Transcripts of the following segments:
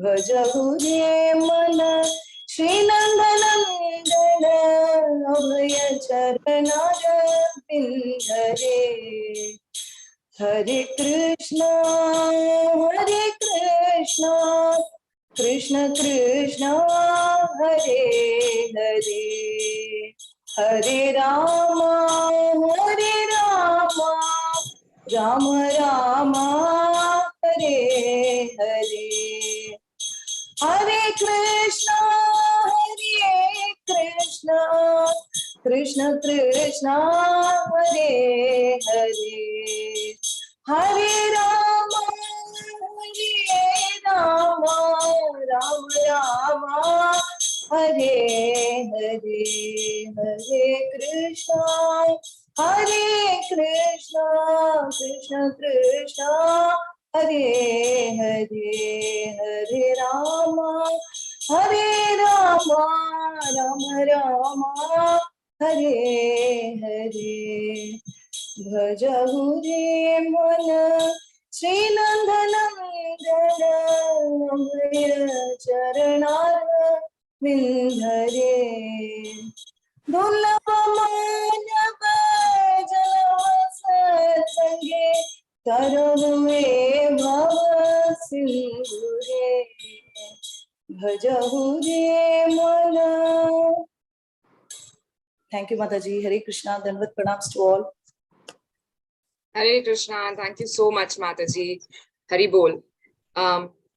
भजहु रे मन श्रीनंदनंदन अभय चरणार बिंदरे। हरे कृष्णा कृष्ण कृष्ण हरे हरे, हरे राम राम राम हरे हरे, हरे कृष्णा कृष्ण कृष्ण हरे हरे, हरे राम राम राम हरे हरे, हरे कृष्णा कृष्ण कृष्ण हरे हरे, हरे राम राम राम हरे हरे। भजहु रे मन श्रीनंदनंदन अभय चरणार विंधरे। दुर्लभ मानव जन्म सत्संगे तरहुए भव सिंधुरे। भजहु रे मन। Thank you, Mataji. Hare Krishna. Dandavat pranams to all. Hare Krishna. Thank you so much, Mataji. Hari Bol.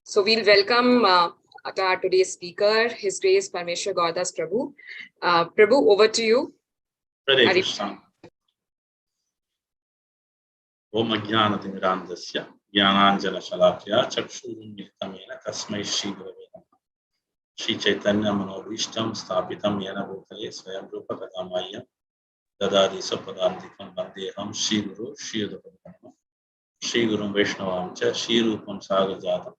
So we'll welcome our today's speaker, His Grace Parmeshwar Gaudas Prabhu. Prabhu, over to you. Hare Krishna. Om Ajnanatimmirandasya Jnananjana Shalakya Chakshurunmilitamena Tasmai Shri Gurave Namaha. Shri Chaitanya Manobhishtam Sthapitam Yena Bhutale Swayam Rupa Kadamayam Dadadi Sapadantikam Vandeham Shri Guru Shri Udapadhanam Shri Gurum Vaishnavam Cha Shri Rupam Sagajatam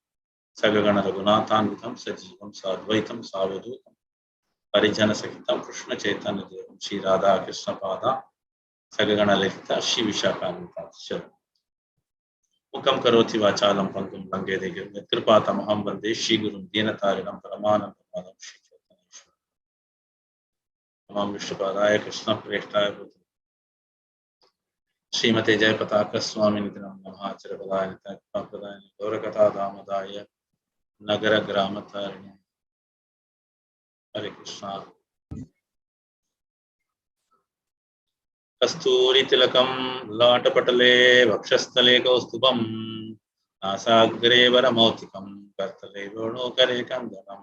Sagagana Raghunathanvitam Sajivam Sadvaitam Savadutam Parijana Sakitam Krishna Chaitanya Devam Shri Radha Krishna Pada Sagagana Lekita Shri Vishakhanvitam Mukam Karoti Vachalam Pantum Lange Degir Kripatamaham Vande Shri Gurum Deenatarinam Paramanandamadam Shri Chaitanya Tamam Vishnupadaya Krishna Preshtaya Bhutam Srimate Jayapataka Swami Nitinam Namacharapadaya Nityapadaya Gaurakatha Damadaya Nagara Gramatarine. Hare Krishna. Kasturi Tilakam Latapatale Vakshastale Kaustubam Nasagre Varamautikam Kartale Vono Kare Kandanam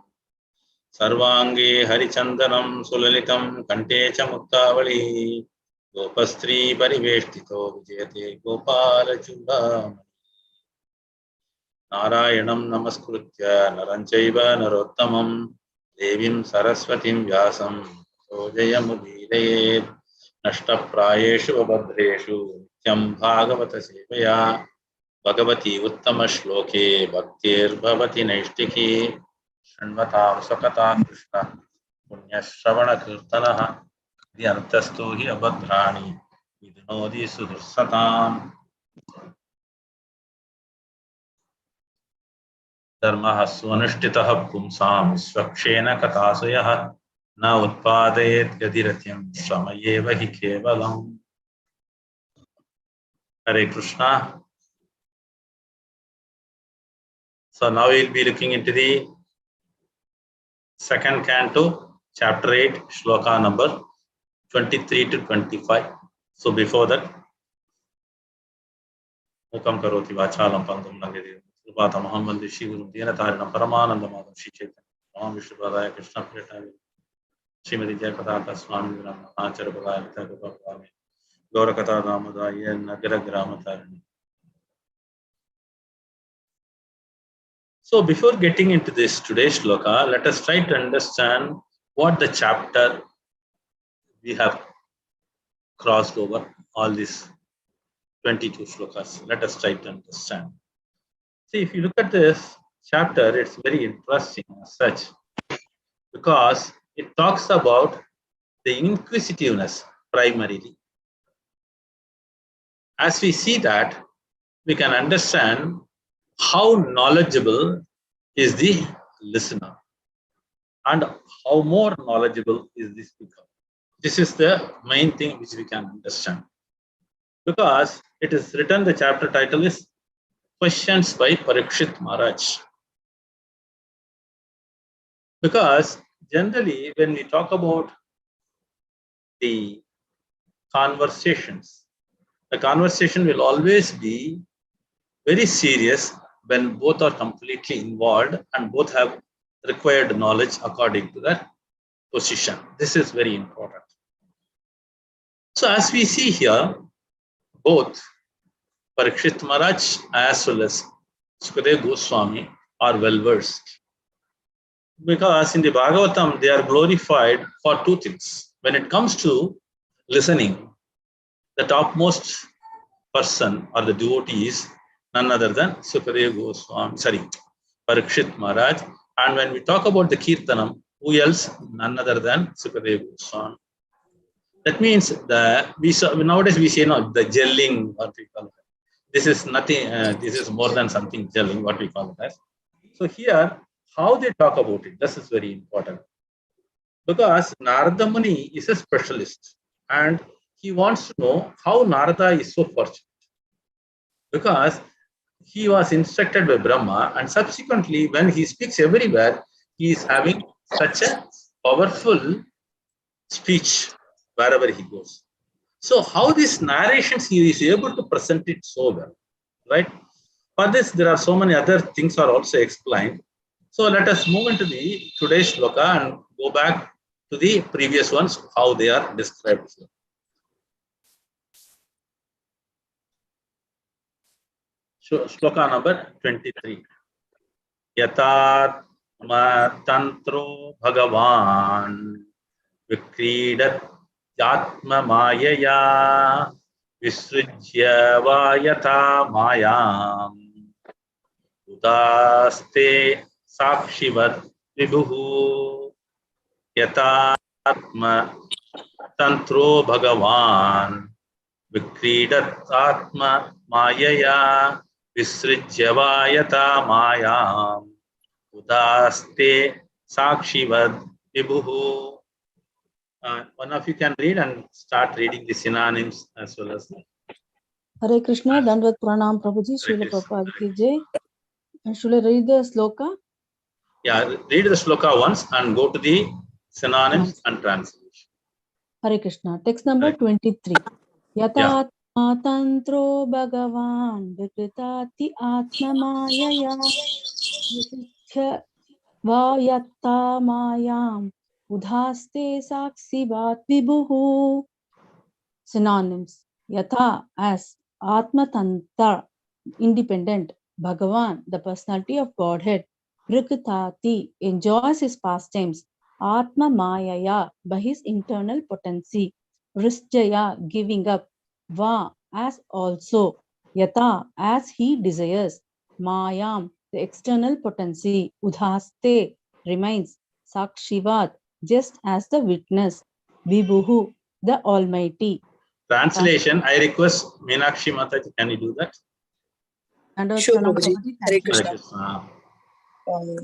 Sarvangi Harichandanam Sulalitam Kante Chamuktavali Gopastri Pariveshtito Vijayate Gopala Chundam Narayanam Namaskritya Naranchaiva Narottamam Devim Saraswatim Vyasam Sojayamudire Nashtaprayeshu Abhadreshu Nityam Bhagavata Sevaya Bhagavati Uttama Shloke Bhaktir Bhavati Naishtiki Shanvatam Sakata Krishna Punya Shravana Kirtanaha Dhyantastu hi Abhadrani Vidnodi Sudursatam Dharmaha Swanushtitaha Pumsam Svakshena Katasayaha Na Utpadayet Gadiratyam Shamayeva hi Kevalam. Hare Krishna. So now we will be looking into the second canto, chapter 8, shloka number 23 to 25. So before that, Mukam Karoti Vachalam Pandam Nangedi Bhagvatam Vande Shri Gurum Deenatarinam Paramanandamadam Shri Chaitanya Namam Vishnupadaya Krishna Preshtaya Srimati Jayapataka Swami Acharapadaya Nityapadaya Gaurakatha Damadaya Nagara Gramatarine. So before getting into this today's shloka, let us try to understand what the chapter we have crossed over, all these 22 shlokas. Let us try to understand. See, if you look at this chapter, it's very interesting as such, because it talks about the inquisitiveness primarily. As we see that, we can understand how knowledgeable is the listener and how more knowledgeable is the speaker. This is the main thing which we can understand. Because it is written, the chapter title is Questions by Parikshit Maharaj. Because generally, when we talk about the conversations, the conversation will always be very serious when both are completely involved and both have required knowledge according to their position. This is very important. So as we see here, both Parikshit Maharaj as well as Sukadeva Goswami are well versed. Because in the Bhagavatam, they are glorified for two things. When it comes to listening, the topmost person or the devotee is none other than Sukadeva Goswami, Parikshit Maharaj. And when we talk about the Kirtanam, who else? None other than Sukadeva Goswami. That means nowadays we say no, the gelling, what we call it. This is nothing. This is more than something gelling, what we call it as. So here, how they talk about it, this is very important. Because Narada Muni is a specialist and he wants to know how Narada is so fortunate. Because he was instructed by Brahma and subsequently when he speaks everywhere, he is having such a powerful speech wherever he goes. So how these narrations he is able to present it so well, right? For this, there are so many other things are also explained. So let us move into the today's shloka and go back to the previous ones, how they are described here. Shloka number 23. Yatatma tantro bhagavan vikridat yatma mayaya visrijya vayata mayam udaste sakshivat vibhuhu yatatma tantro bhagavan vikridat atma mayaya visrijya vayata mayam udaste sakshivad vibhuhu. One of you can read and start reading the synonyms as well as. Hare Krishna, Dandvat Pranam Prabhuji, Srila Prabhupada ki jai. Should I read the sloka? Yeah, read the shloka once and go to the synonyms and translation. Hare Krishna. Text number 23. Yata atma tantro bhagavan vikritati atma mayaya visithya vayatta mayam udhaste saksivat vibhuhu. Synonyms. Yatha, as Atma Tantra, independent. Bhagavan, the personality of Godhead. Vrikritati, enjoys his pastimes. Atma Mayaya, by his internal potency. Vrisjaya, giving up. Va, as also. Yata, as he desires. Mayam, the external potency. Udhaste, remains. Sakshivat, just as the witness. Vibhuhu, the Almighty. Translation, I request Meenakshi Mataji, can you do that? Sure, Prabhuji. Hare Krishna. Krishna.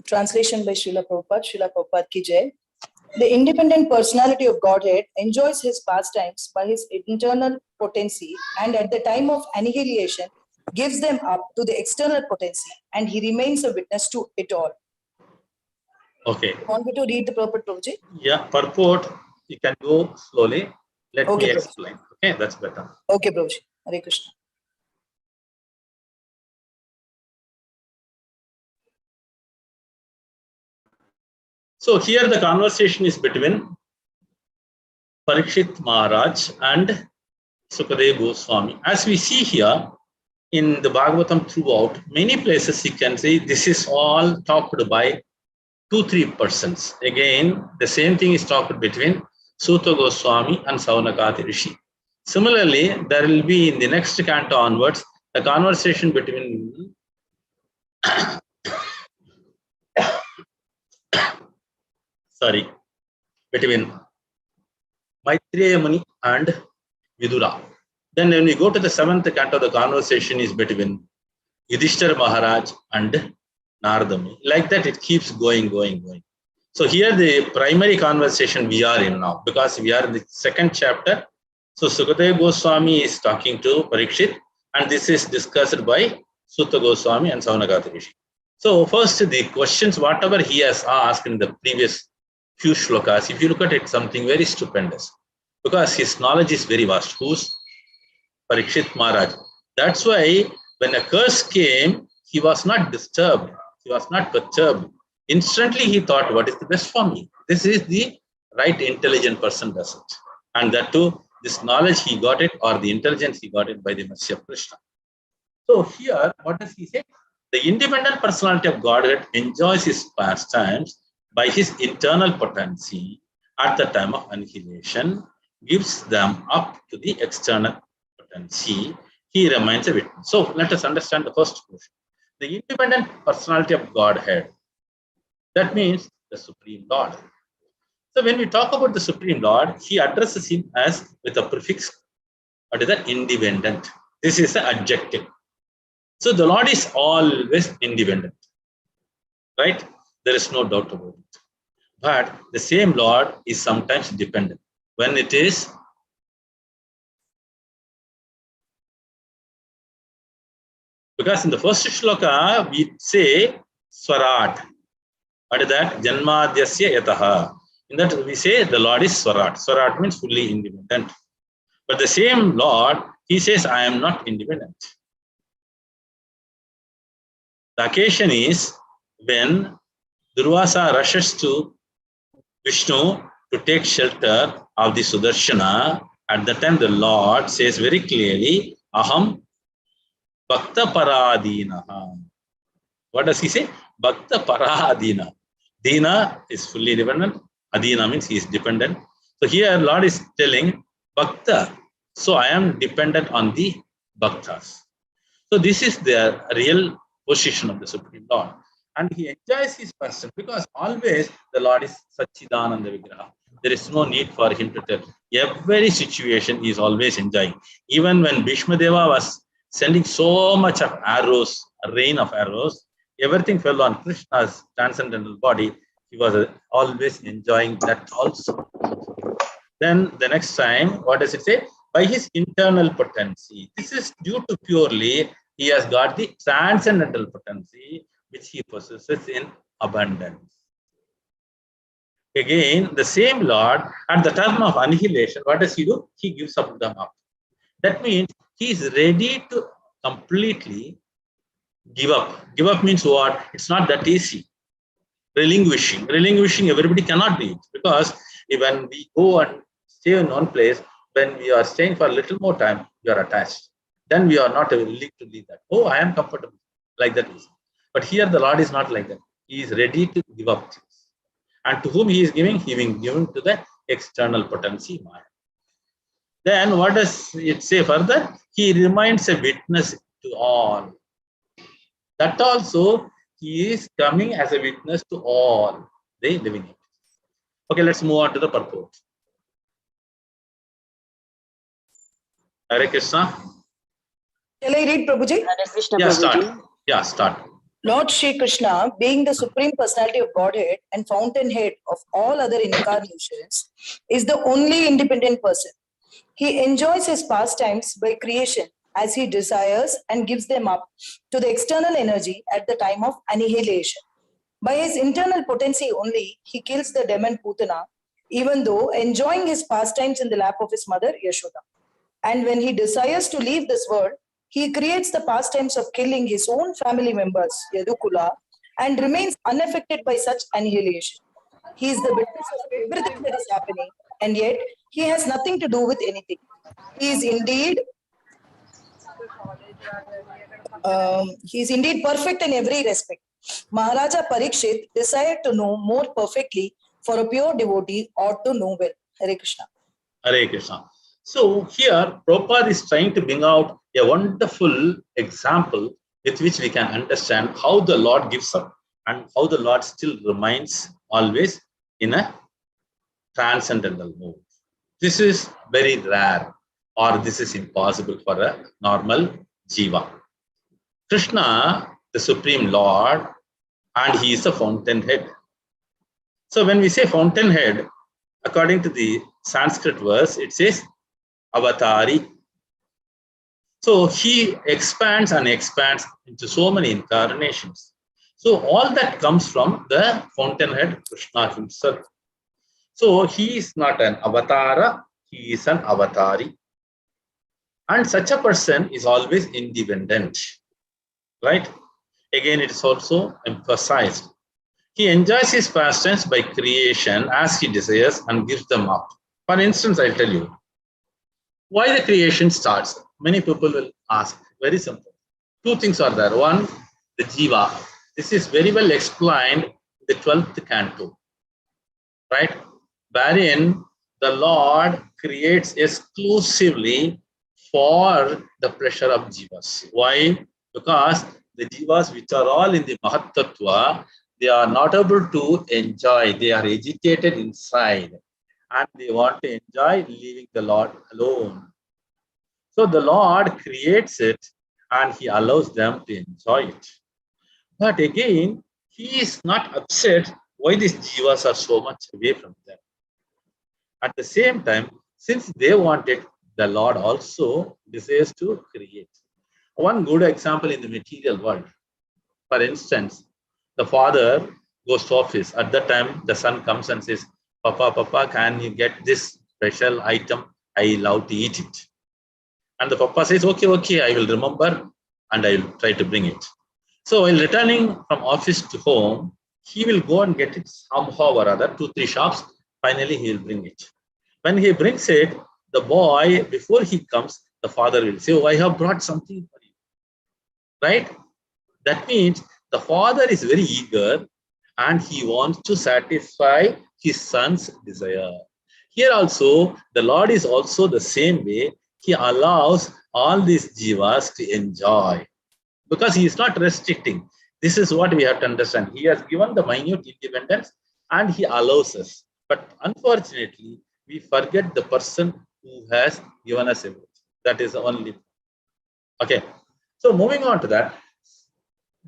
Translation by Srila Prabhupada ki jai. The independent personality of Godhead enjoys his pastimes by his internal potency and at the time of annihilation gives them up to the external potency and he remains a witness to it all. Okay. Want me to read the purport, Prabhuji? Yeah, purport, you can go slowly. Let Okay, me Prabhuji. explain. Okay, that's better. Okay, Prabhuji. Hare Krishna. So here the conversation is between Parikshit Maharaj and Sukadeva Goswami. As we see here in the Bhagavatam throughout, many places you can see this is all talked by 2-3 persons. Again, the same thing is talked between Suta Goswami and Saunakati Rishi. Similarly, there will be in the next canto onwards a conversation between between Maitreya Muni and Vidura. Then when we go to the 7th canto, the conversation is between Yudhishthira Maharaj and Narada Muni. Like that, it keeps going. So here the primary conversation we are in now, because we are in the second chapter. So Sukadeva Goswami is talking to Parikshit, and this is discussed by Sutta Goswami and Saunagata Rishi. So first the questions, whatever he has asked in the previous few shlokas, if you look at it, something very stupendous, because his knowledge is very vast. Who's Parikshit Maharaj? That's why when a curse came, he was not disturbed, he was not perturbed. Instantly he thought, what is the best for me? This is the right intelligent person does it. And that too, this knowledge he got it, or the intelligence he got it by the mercy of Krishna. So here, what does he say? The independent personality of Godhead enjoys his pastimes by his internal potency at the time of annihilation, gives them up to the external potency. He remains a witness. So let us understand the first question. The independent personality of Godhead, that means the Supreme Lord. So when we talk about the Supreme Lord, he addresses him as with a prefix, what is that? Independent. This is the adjective. So the Lord is always independent, right? There is no doubt about it. But the same Lord is sometimes dependent. When it is because in the first shloka we say Swarat. What is that? Janmadhyasya yataha. In that we say the Lord is Swarat. Swarat means fully independent. But the same Lord, he says, I am not independent. The occasion is when Durvasa rushes to Vishnu to take shelter of the Sudarshana. At that time, the Lord says very clearly, Aham Bhakta Paradina. What does he say? Bhakta Paradina. Dina is fully dependent. Adina means he is dependent. So here, Lord is telling Bhakta. So I am dependent on the Bhaktas. So this is the real position of the Supreme Lord. And he enjoys his person because always the Lord is Satchidananda Vigraha. There is no need for him to tell. Every situation he is always enjoying. Even when Bhishma Deva was sending so much of arrows, a rain of arrows, everything fell on Krishna's transcendental body. He was always enjoying that also. Then the next time, what does it say? By his internal potency. This is due to purely he has got the transcendental potency which he possesses in abundance. Again, the same Lord, at the time of annihilation, what does he do? He gives up them up. That means he is ready to completely give up. Give up means what? It's not that easy. Relinquishing. Relinquishing, everybody cannot do it because when we go and stay in one place, when we are staying for a little more time, we are attached. Then we are not willing to leave that. Oh, I am comfortable. Like that is. But here the Lord is not like that. He is ready to give up things. And to whom he is giving? He is giving to the external potency Maya. Then what does it say further? He remains a witness to all. That also he is coming as a witness to all the living entities. Okay, let's move on to the purport. Hare Krishna. Shall I read, Prabhuji? Yeah, start. Yeah, start. Lord Shri Krishna, being the Supreme Personality of Godhead and fountainhead of all other incarnations, is the only independent person. He enjoys his pastimes by creation as he desires and gives them up to the external energy at the time of annihilation. By his internal potency only, he kills the demon Putana, even though enjoying his pastimes in the lap of his mother Yashoda. And when he desires to leave this world, he creates the pastimes of killing his own family members, Yadukula, and remains unaffected by such annihilation. He is the witness of everything that is happening, and yet he has nothing to do with anything. He is indeed perfect in every respect. Maharaja Parikshit desired to know more perfectly, for a pure devotee ought to know well. Hare Krishna. Hare Krishna. So here, Prabhupada is trying to bring out a wonderful example with which we can understand how the Lord gives up and how the Lord still remains always in a transcendental mode. This is very rare, or this is impossible for a normal jiva. Krishna, the Supreme Lord, and he is the fountainhead. So when we say fountainhead, according to the Sanskrit verse, it says avatari. So he expands and expands into so many incarnations. So all that comes from the fountainhead Krishna himself. So he is not an avatara, he is an avatari. And such a person is always independent, right? Again, it is also emphasized. He enjoys his pastimes by creation as he desires and gives them up. For instance, I'll tell you why the creation starts. Many people will ask, very simple. Two things are there. One, the jiva. This is very well explained in the 12th canto, right? Wherein the Lord creates exclusively for the pleasure of jivas. Why? Because the jivas which are all in the Mahatattva, they are not able to enjoy. They are agitated inside and they want to enjoy leaving the Lord alone. So the Lord creates it and he allows them to enjoy it. But again, he is not upset why these jivas are so much away from them. At the same time, since they want it, the Lord also desires to create. One good example in the material world. For instance, the father goes to office. At that time, the son comes and says, Papa, can you get this special item? I love to eat it. And the papa says, okay, I will remember and I will try to bring it. So while returning from office to home, he will go and get it somehow or other, 2-3 shops. Finally, he will bring it. When he brings it, the boy, before he comes, the father will say, I have brought something for you. Right? That means the father is very eager and he wants to satisfy his son's desire. Here also, the Lord is also the same way. He allows all these jivas to enjoy because he is not restricting. This is what we have to understand. He has given the minute independence and he allows us. But unfortunately, we forget the person who has given us everything. That is the only. Okay. So moving on to that,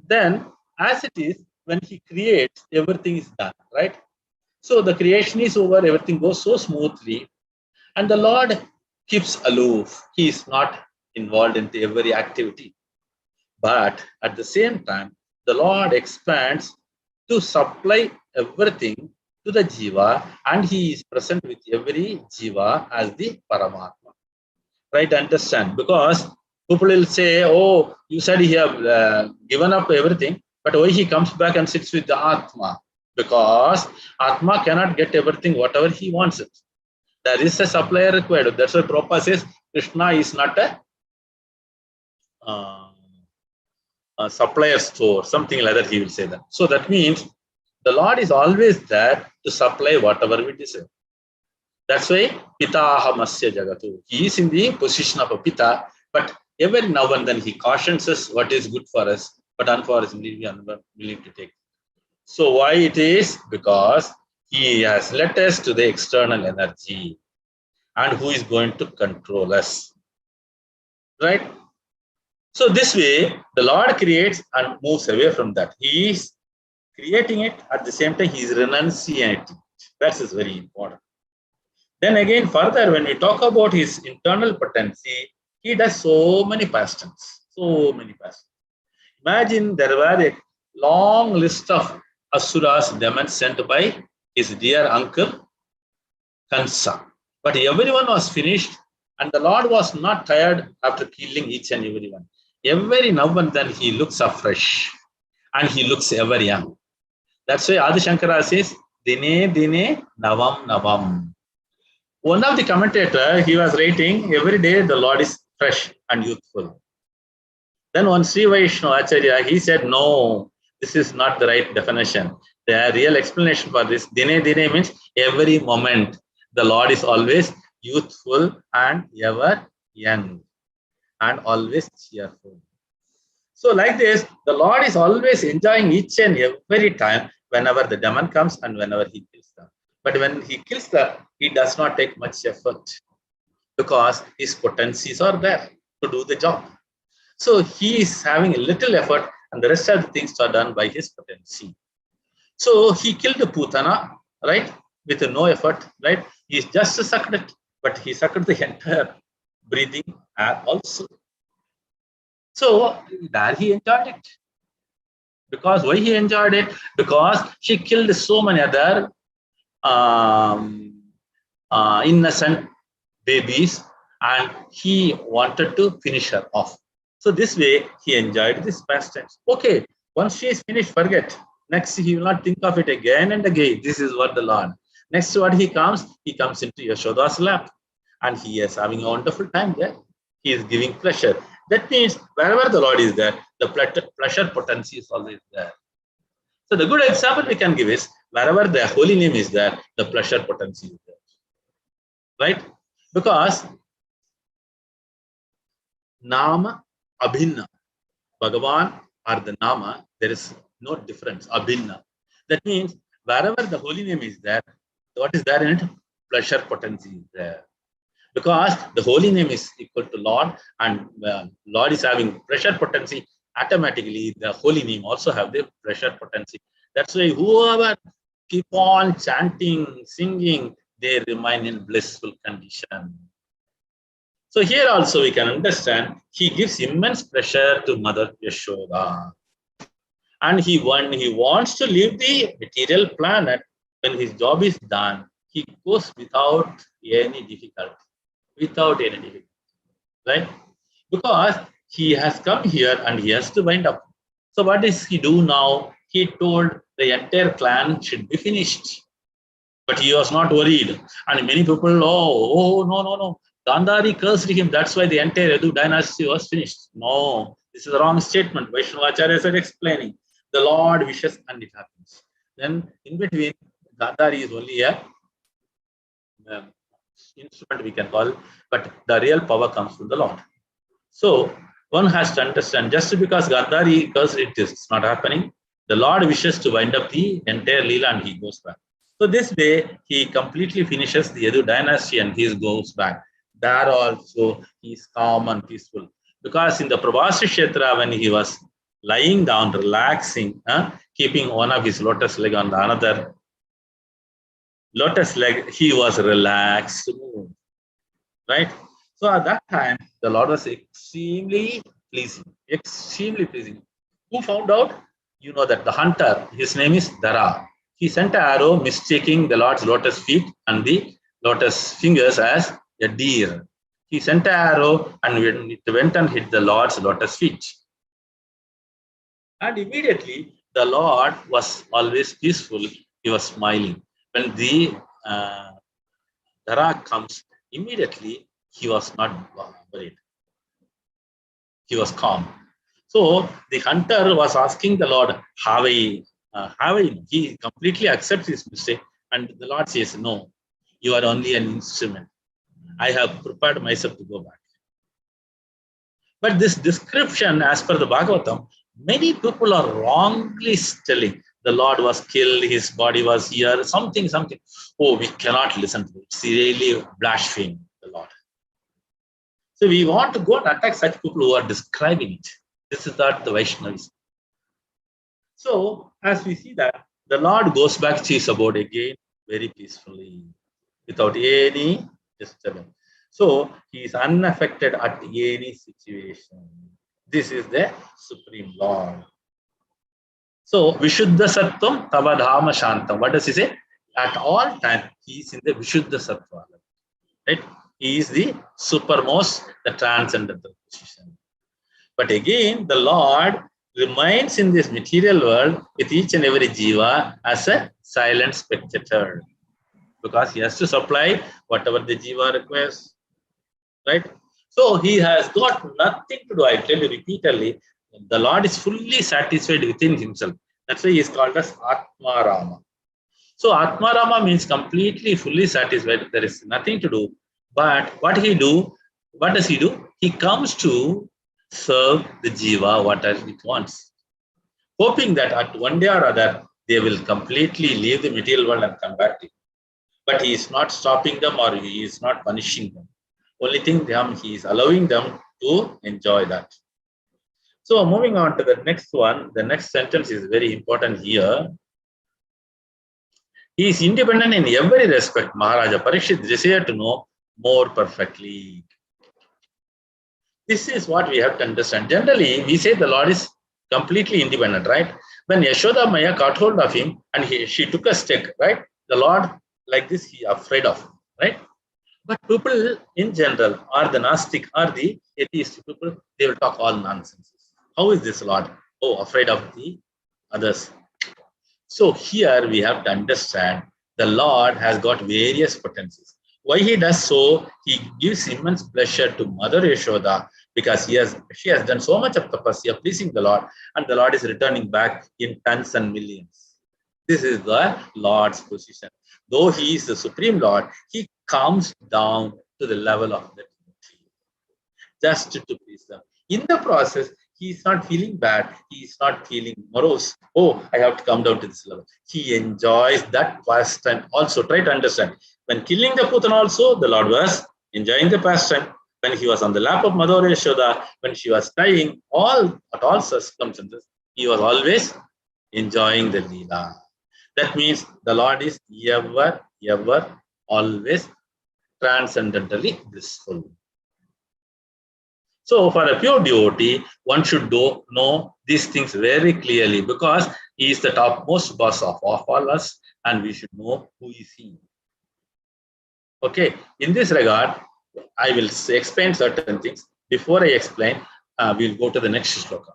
then as it is, when he creates, everything is done, right? So the creation is over, everything goes so smoothly, and the Lord keeps aloof. He is not involved in every activity. But at the same time, the Lord expands to supply everything to the jiva, and he is present with every jiva as the Paramatma. Right? Understand? Because people will say, oh, you said he have given up everything, but why he comes back and sits with the Atma? Because Atma cannot get everything, whatever he wants it. There is a supplier required. That's why Prabhupada says Krishna is not a supplier store, something like that he will say that. So that means the Lord is always there to supply whatever we desire. That's why Pitaha Masya Jagatu. He is in the position of a Pita, but every now and then he cautions us what is good for us, but unfortunately we are not willing to take. So why it is? Because he has led us to the external energy and who is going to control us. Right? So this way, the Lord creates and moves away from that. He is creating it, at the same time, he is renunciating it. That is very important. Then again, further, when we talk about his internal potency, he does so many pastimes. So many pastimes. Imagine there were a long list of asuras, demons sent by his dear uncle, Kansa. But everyone was finished, and the Lord was not tired after killing each and everyone. Every now and then he looks afresh, and he looks ever young. That's why Adi Shankara says, Dine Dine Navam Navam. One of the commentator, he was writing, every day the Lord is fresh and youthful. Then one Sri Vaishnava Acharya, he said, no, this is not the right definition. The real explanation for this, Dine Dine means every moment. The Lord is always youthful and ever young and always cheerful. So like this, the Lord is always enjoying each and every time whenever the demon comes and whenever he kills them. But when he kills them, he does not take much effort because his potencies are there to do the job. So he is having a little effort, and the rest of the things are done by his potency. So he killed the Putana, right, with no effort, right? He just sucked it, but he sucked the entire breathing air also. So there he enjoyed it. Because why he enjoyed it? Because she killed so many other innocent babies, and he wanted to finish her off. So this way he enjoyed this pastime. Okay, once she is finished, forget. Next he will not think of it again and again. This is what the Lord. Next what he comes into Yashoda's lap, and he is having a wonderful time there. He is giving pleasure. That means wherever the Lord is there, the pleasure potency is always there. So the good example we can give is wherever the holy name is there, the pleasure potency is there. Right? Because Nama Abhinna, Bhagavan or the Nama, there is no difference, Abhinna. That means wherever the holy name is there, what is there in it? Pleasure potency is there. Because the holy name is equal to Lord, and Lord is having pleasure potency, automatically the holy name also have the pleasure potency. That's why whoever keep on chanting, singing, they remain in blissful condition. So here also we can understand, he gives immense pleasure to Mother Yashoda. And he wants to leave the material planet. When his job is done, he goes without any difficulty. Right? Because he has come here and he has to wind up. So what does he do now? He told the entire clan should be finished. But he was not worried. And many people, no. Gandhari cursed him. That's why the entire Yadu dynasty was finished. No, this is a wrong statement. Vaishnavacharya said explaining. The Lord wishes and it happens. Then in between, Gandhari is only a instrument we can call, but the real power comes from the Lord. So one has to understand, just because Gandhari cursed it is not happening, the Lord wishes to wind up the entire Leela and he goes back. So this way, he completely finishes the Yadu dynasty and he goes back. There also, he is calm and peaceful. Because in the Prabhasi Kshetra, when he was lying down, relaxing, keeping one of his lotus leg on the another lotus leg, he was relaxed, right? So at that time, the Lord was extremely pleasing. Who found out? You know that the hunter, his name is Dara. He sent an arrow mistaking the Lord's lotus feet and the lotus fingers as a deer. He sent an arrow and it went and hit the Lord's lotus feet. And immediately, the Lord was always peaceful. He was smiling. When the Dara comes, immediately, he was not worried. He was calm. So the hunter was asking the Lord, have I? He completely accepts his mistake. And the Lord says, no, you are only an instrument. I have prepared myself to go back. But this description, as per the Bhagavatam, many people are wrongly telling the Lord was killed, his body was here, something. Oh, we cannot listen to it. It's really blaspheme the Lord. So we want to go and attack such people who are describing it. This is not the Vaishnavism. So as we see that, the Lord goes back to his abode again very peacefully, without any disturbance. So he is unaffected at any situation. This is the Supreme Lord. So Vishuddha Sattvam Tavadhama Shantam. What does he say? At all times, he is in the Vishuddha Sattva. Right? He is the supermost, the transcendental position. But again, the Lord remains in this material world with each and every jiva as a silent spectator. Because he has to supply whatever the jiva requires. Right? So he has got nothing to do. I tell you repeatedly, the Lord is fully satisfied within himself. That's why he is called as Atma Rama. So Atma Rama means completely, fully satisfied. There is nothing to do. But what does he do? He comes to serve the jiva whatever it wants, hoping that at one day or other they will completely leave the material world and come back to him. But he is not stopping them or he is not punishing them. Only thing he is allowing them to enjoy that. So moving on to the next one, the next sentence is very important here. He is independent in every respect. Maharaja Parikshit desired to know more perfectly. This is what we have to understand. Generally, we say the Lord is completely independent, right? When Yashoda Maya caught hold of him and she took a stick, right? The Lord, like this, he afraid of, right? But people in general, or the Gnostic, or the atheist people, they will talk all nonsense. How is this Lord? Oh, afraid of the others. So here we have to understand the Lord has got various potencies. Why he does so? He gives immense pleasure to Mother Yashoda because she has done so much of tapasya pleasing the Lord, and the Lord is returning back in tons and millions. This is the Lord's position. Though he is the Supreme Lord, he comes down to the level of the Trinity just to please them. In the process, he is not feeling bad. He is not feeling morose. Oh, I have to come down to this level. He enjoys that pastime also. Try to understand. When killing the Putan also, the Lord was enjoying the pastime. When he was on the lap of Mother Yashoda, when she was dying, at all circumstances, he was always enjoying the Leela. That means the Lord is ever, always transcendentally blissful. So for a pure devotee, one should know these things very clearly because he is the topmost boss of all us and we should know who is he. Okay, in this regard, I will explain certain things. Before I explain, we'll go to the next shloka.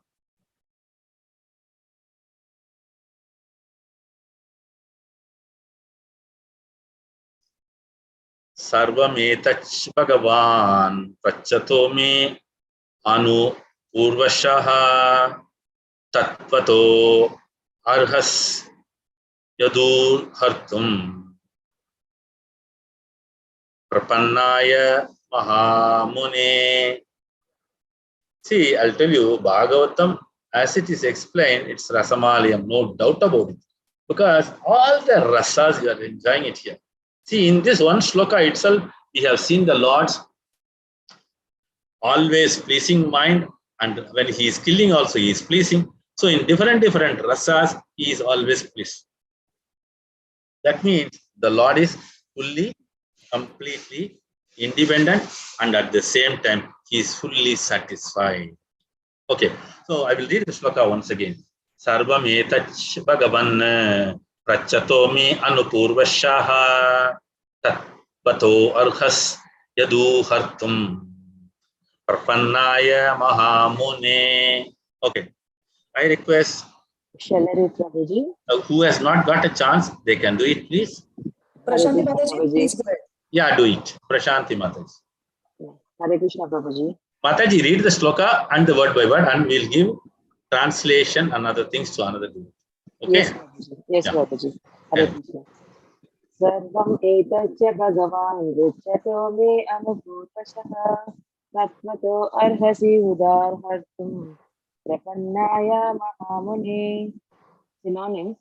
Sarvametach Bhagavan Prachato me Anu Urvashaha Tatvato Arhas Yadur Hartum Prapannaya Mahamune. See, I'll tell you, Bhagavatam, as it is explained, it's Rasamalayam, no doubt about it. Because all the rasas, you are enjoying it here. See, in this one shloka itself, we have seen the Lord's always pleasing mind, and when he is killing also, he is pleasing. So in different rasas, he is always pleased. That means the Lord is fully, completely independent, and at the same time, he is fully satisfied. Okay, so I will read the shloka once again. Sarvam etach bhagavan prachatomi anupurvashaha tatvato arhas yadu hartum prapannaya mahamune. Okay, I request Shall I read, Prabhuji? who has not got a chance, they can do it, please. Prashanti Krishna, Mataji, Prabhuji. please go ahead. Yeah, do it. Prashanti Mataji. Hare Krishna, Prabhuji. Mataji, read the shloka and the word by word, and we'll give translation and other things to another group. Okay? Yes, Prabhuji. Yes, Yeah. Prabhuji. Hare Krishna. Sarvam etaccha bhagavan richato me anupurvashaha tatmato arhasi udar hartum prapannaya mahamune. Synonyms.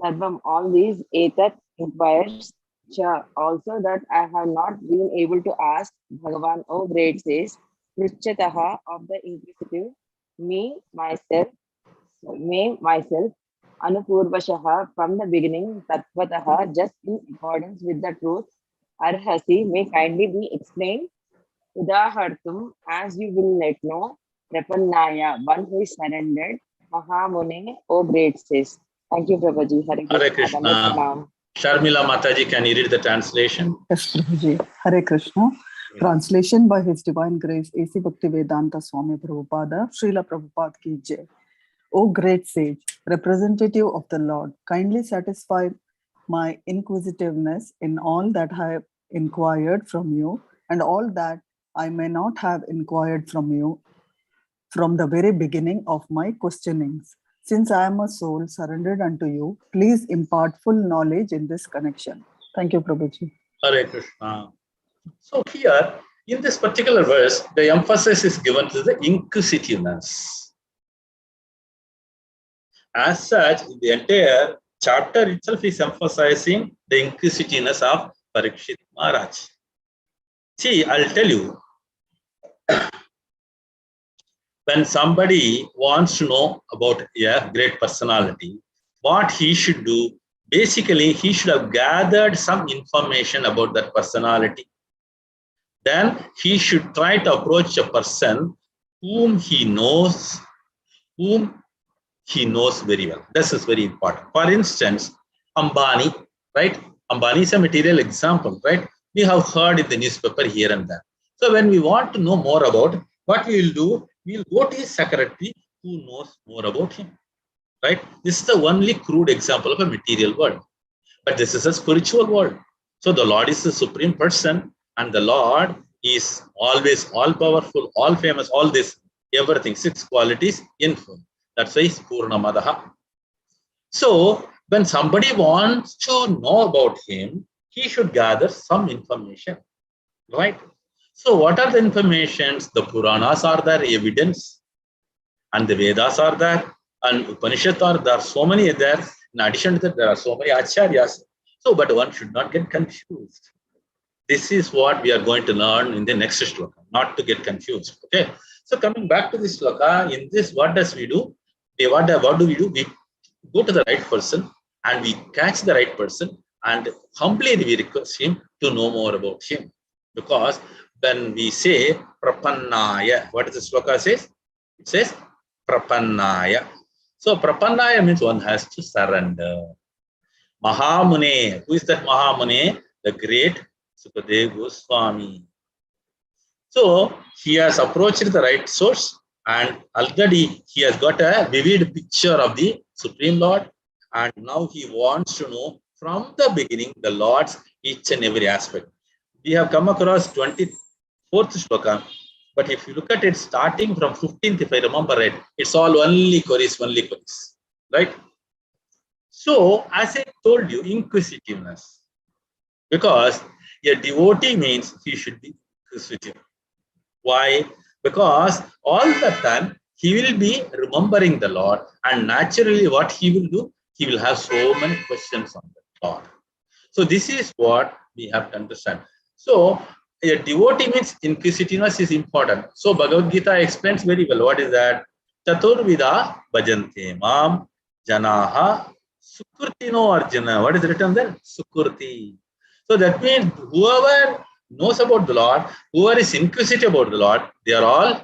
Sarvam, all these, etat inquires, cha, also that I have not been able to ask, Bhagavan, O great says, Prichataha, of the inquisitive, me, myself, Anupurvashaha, from the beginning, Tatvataha, just in accordance with the truth, Arhasi, may kindly be explained, Udahartum, as you will let know, Prapannaya, one who is surrendered, Mahamune, O great says. Thank you, Prabhuji. Hare Krishna. Sharmila Mataji, can you read the translation? Yes, Prabhuji. Hare Krishna. Translation by His Divine Grace, A.C. Bhaktivedanta Swami Prabhupada, Srila Prabhupada Ki Jai. O great sage, representative of the Lord, kindly satisfy my inquisitiveness in all that I have inquired from you and all that I may not have inquired from you from the very beginning of my questionings. Since I am a soul surrendered unto you, please impart full knowledge in this connection. Thank you, Prabhuji. Hare Krishna. So here, in this particular verse, the emphasis is given to the inquisitiveness. As such, the entire chapter itself is emphasizing the inquisitiveness of Parikshit Maharaj. See, I'll tell you, when somebody wants to know about a great personality, what he should do, basically, he should have gathered some information about that personality. Then he should try to approach a person whom he knows very well. This is very important. For instance, Ambani, right? Ambani is a material example, right? We have heard in the newspaper here and there. So when we want to know more about, what we will do, we will go to his secretary who knows more about him, right? This is the only crude example of a material world. But this is a spiritual world. So the Lord is the supreme person, and the Lord is always all powerful, all famous, all this, everything, 6 qualities in full. That's why it's Purnamadaha. So when somebody wants to know about him, he should gather some information, right? So what are the informations? The Puranas are there, evidence, and the Vedas are there, and Upanishads are there. So many are there. In addition to that, there are so many acharyas. So, but one should not get confused. This is what we are going to learn in the next shloka, not to get confused. Okay. So coming back to this shloka, in this, what does we do? What do we do? We go to the right person and we catch the right person and humbly we request him to know more about him. Because when we say prapannaya, what does the shloka says? It says prapannaya. So prapannaya means one has to surrender. Mahamune, who is that Mahamune? The great Sukadeva Goswami. So he has approached the right source and already he has got a vivid picture of the Supreme Lord, and now he wants to know from the beginning the Lord's each and every aspect. We have come across 24th shloka, but if you look at it starting from 15th, if I remember right, it's all only queries, right? So as I told you, inquisitiveness, because a devotee means he should be inquisitive. Why? Because all the time he will be remembering the Lord, and naturally what he will do, he will have so many questions on the Lord. So this is what we have to understand. So a devotee means inquisitiveness is important. So Bhagavad Gita explains very well. What is that? Chaturvida bhajante mam janaha sukurtino arjuna. What is written there? Sukurti. So that means whoever knows about the Lord, whoever is inquisitive about the Lord, they are all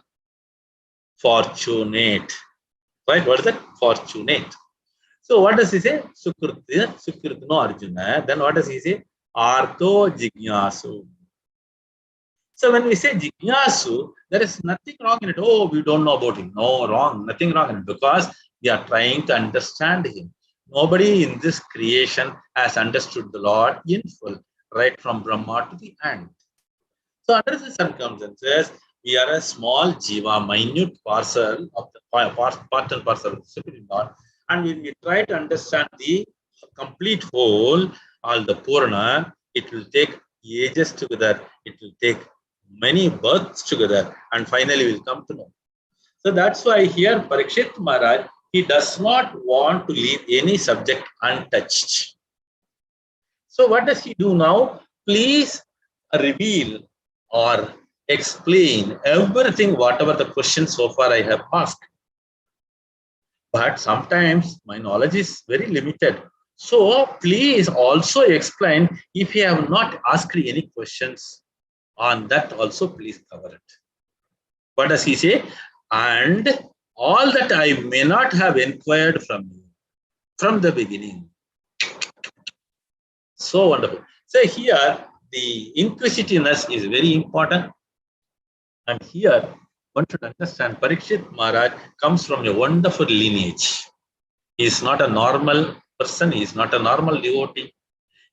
fortunate. Right? What is that? Fortunate. So what does he say? Sukrutino Arjuna. Then what does he say? Artho Jignasu. So when we say Jignasu, there is nothing wrong in it. Oh, we don't know about him. No, wrong. Nothing wrong in it, because we are trying to understand him. Nobody in this creation has understood the Lord in full, right from Brahma to the end. So under the circumstances, we are a small jiva, minute parcel of the part and parcel of the Supreme Lord. And when we try to understand the complete whole, all the Purana, it will take ages together. It will take many births together. And finally, we'll come to know. So that's why here, Parikshit Maharaj, he does not want to leave any subject untouched. So what does he do now? Please reveal or explain everything, whatever the questions so far I have asked. But sometimes my knowledge is very limited. So please also explain, if you have not asked any questions on that, also please cover it. What does he say? And all that I may not have inquired from you from the beginning. So wonderful. So here the inquisitiveness is very important. And here one should understand Parikshit Maharaj comes from a wonderful lineage. He is not a normal person. He is not a normal devotee.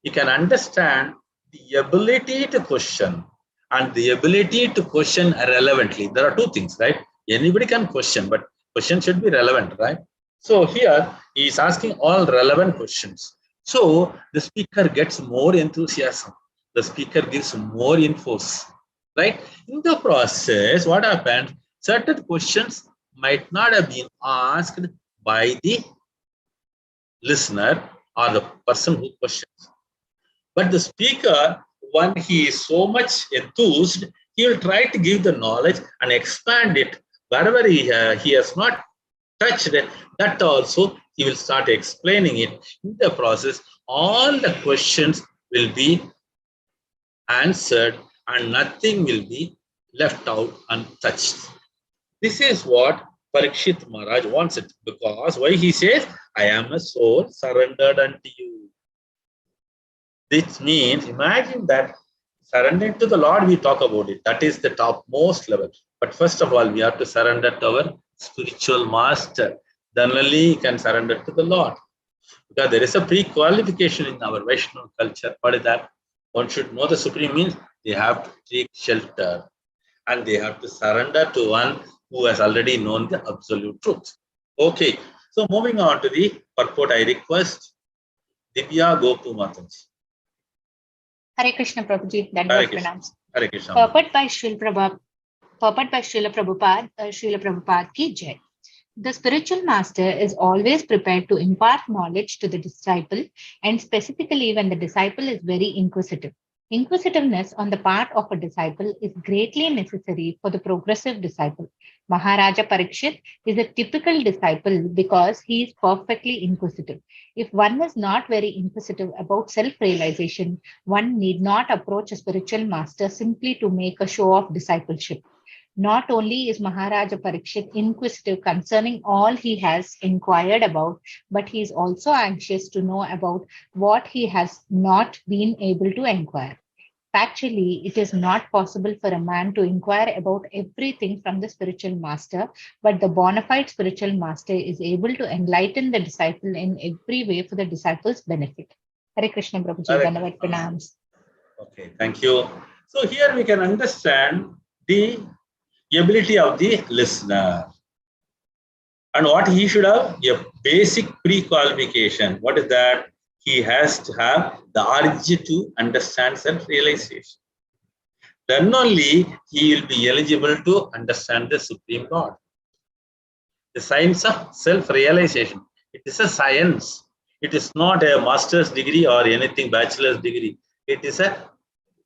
He can understand the ability to question and the ability to question relevantly. There are two things, right? Anybody can question, but question should be relevant, right? So here he is asking all relevant questions. So the speaker gets more enthusiasm. The speaker gives more infos, right? In the process, what happens? Certain questions might not have been asked by the listener or the person who questions. But the speaker, when he is so much enthused, he will try to give the knowledge and expand it Wherever he has not touched, that also he will start explaining it. In the process, all the questions will be answered and nothing will be left out untouched. This is what Parikshit Maharaj wants it, because why he says, I am a soul surrendered unto you. This means, imagine that surrendering to the Lord, we talk about it. That is the topmost level. But first of all, we have to surrender to our spiritual master. Then only you can surrender to the Lord. Because there is a pre-qualification in our Vaishnava culture. What is that? One should know the Supreme means they have to take shelter and they have to surrender to one who has already known the absolute truth. Okay, so moving on to the purport, I request Divya Gopu Mataji. Hare Krishna Prabhuji, Hare Dandavad Krishna. Pranams. Hare Krishna. Purport by Srila Prabhupada ki jai. The spiritual master is always prepared to impart knowledge to the disciple, and specifically when the disciple is very inquisitive. Inquisitiveness on the part of a disciple is greatly necessary for the progressive disciple. Maharaja Parikshit is a typical disciple because he is perfectly inquisitive. If one is not very inquisitive about self-realization, one need not approach a spiritual master simply to make a show of discipleship. Not only is Maharaja Parikshit inquisitive concerning all he has inquired about, but he is also anxious to know about what he has not been able to inquire. Factually, it is not possible for a man to inquire about everything from the spiritual master, but the bona fide spiritual master is able to enlighten the disciple in every way for the disciple's benefit. Hare Krishna Prabhuji, Dandavad Pranams. Okay, thank you. So here we can understand the ability of the listener and what he should have, a basic pre-qualification. What is that? He has to have the urge to understand self-realization. Then only he will be eligible to understand the Supreme God. The science of self-realization. It is a science. It is not a master's degree or anything, bachelor's degree. It is a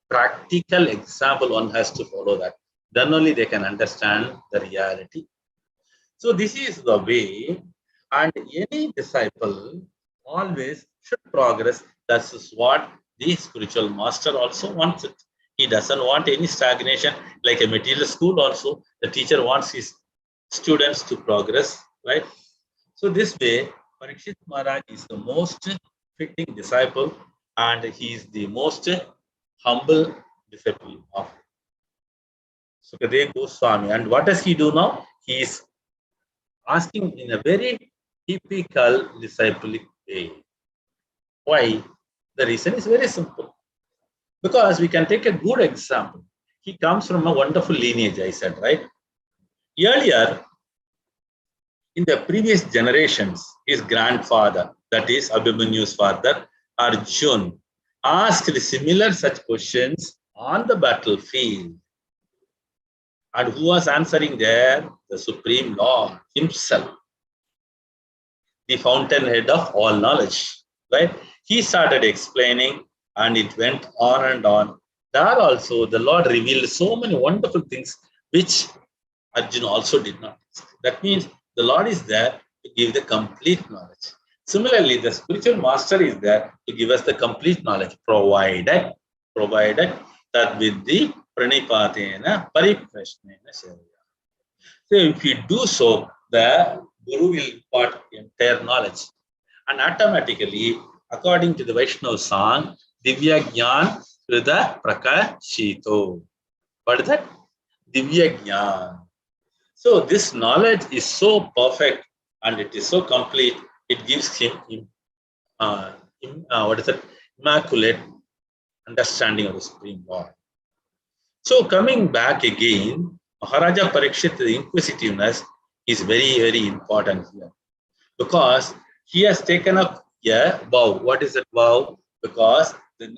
practical example. One has to follow that. Then only they can understand the reality. So this is the way, and any disciple always should progress. That is what the spiritual master also wants it. He doesn't want any stagnation. Like a material school also, the teacher wants his students to progress, right? So this way, Parikshit Maharaj is the most fitting disciple, and he is the most humble disciple of Sukadeva Goswami. And what does he do now? He is asking in a very typical disciplic way. Why? The reason is very simple. Because we can take a good example. He comes from a wonderful lineage, I said, right? Earlier, in the previous generations, his grandfather, that is Abhimanyu's father, Arjun, asked similar such questions on the battlefield. And who was answering there? The Supreme Lord himself, the fountainhead of all knowledge, right? He started explaining and it went on and on. There also, the Lord revealed so many wonderful things which Arjuna also did not. That means the Lord is there to give the complete knowledge. Similarly, the spiritual master is there to give us the complete knowledge, provided that with the pranipatena pariprashnena sharya. So if you do so, the Guru will impart entire knowledge. And automatically, according to the Vaishnava song, Divya Gyan Srida Prakashito. What is that? Divya Gyan. So this knowledge is so perfect and it is so complete, it gives him immaculate understanding of the Supreme Lord. So coming back again, Maharaja Parikshit, the inquisitiveness is very, very important here. Because he has taken up a vow. What is that vow? Because the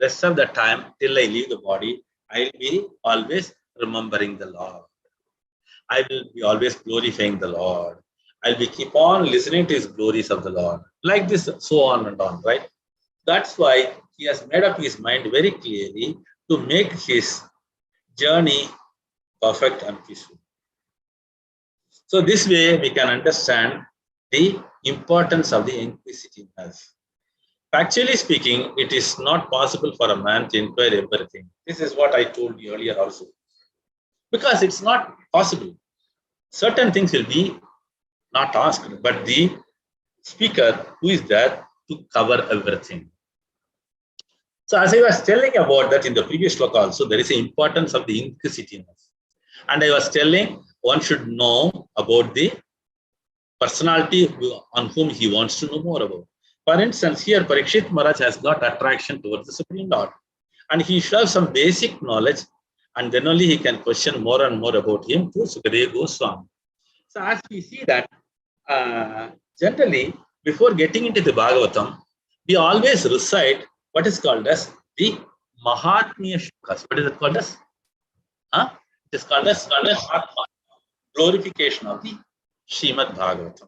rest of the time till I leave the body, I will be always remembering the Lord. I will be always glorifying the Lord. I'll be keep on listening to his glories of the Lord. Like this, so on and on, right? That's why he has made up his mind very clearly to make his journey perfect and peaceful. So this way we can understand the importance of the inquisitiveness. Factually speaking, it is not possible for a man to inquire everything. This is what I told you earlier also. Because it's not possible. Certain things will be not asked, but the speaker who is there to cover everything. So as I was telling about that in the previous talk also, there is the importance of the inquisitiveness. And I was telling one should know about the personality on whom he wants to know more about. For instance, here Parikshit Maharaj has got attraction towards the Supreme Lord. And he should have some basic knowledge, and then only he can question more and more about him to Sukadeva Goswami. So as we see that, generally, before getting into the Bhagavatam, we always recite what is called as the Mahatmya Shlokas. What is it called as? It is called as glorification of the Shrimad Bhagavatam.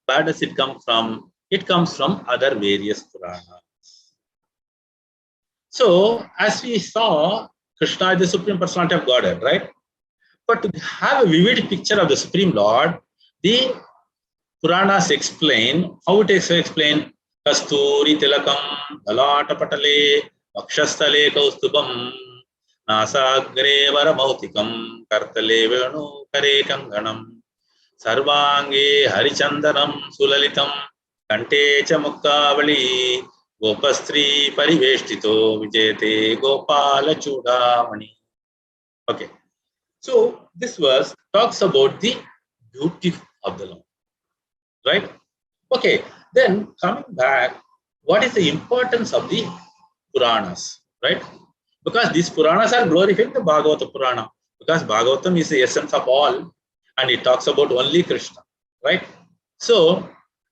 Where does it come from? It comes from other various Puranas. So, as we saw, Krishna is the Supreme Personality of Godhead, right? But to have a vivid picture of the Supreme Lord, the Puranas explain, how it is explained, Kasturi Tilakam, Dalata Patale, Vakshastale Kaustubam, Nasagre Varamautikam, Kartale Venu Kare Kanganam, Sarvange Harichandanam Sulalitam, Kante Chamukavali, Gopastri Pariveshtito, Vijete Gopala Chudamani. Okay. So this verse talks about the beauty of the Lord, right? Okay, then coming back, what is the importance of the Puranas, right? Because these Puranas are glorifying the Bhagavata Purana, because Bhagavatam is the essence of all, and it talks about only Krishna, right? So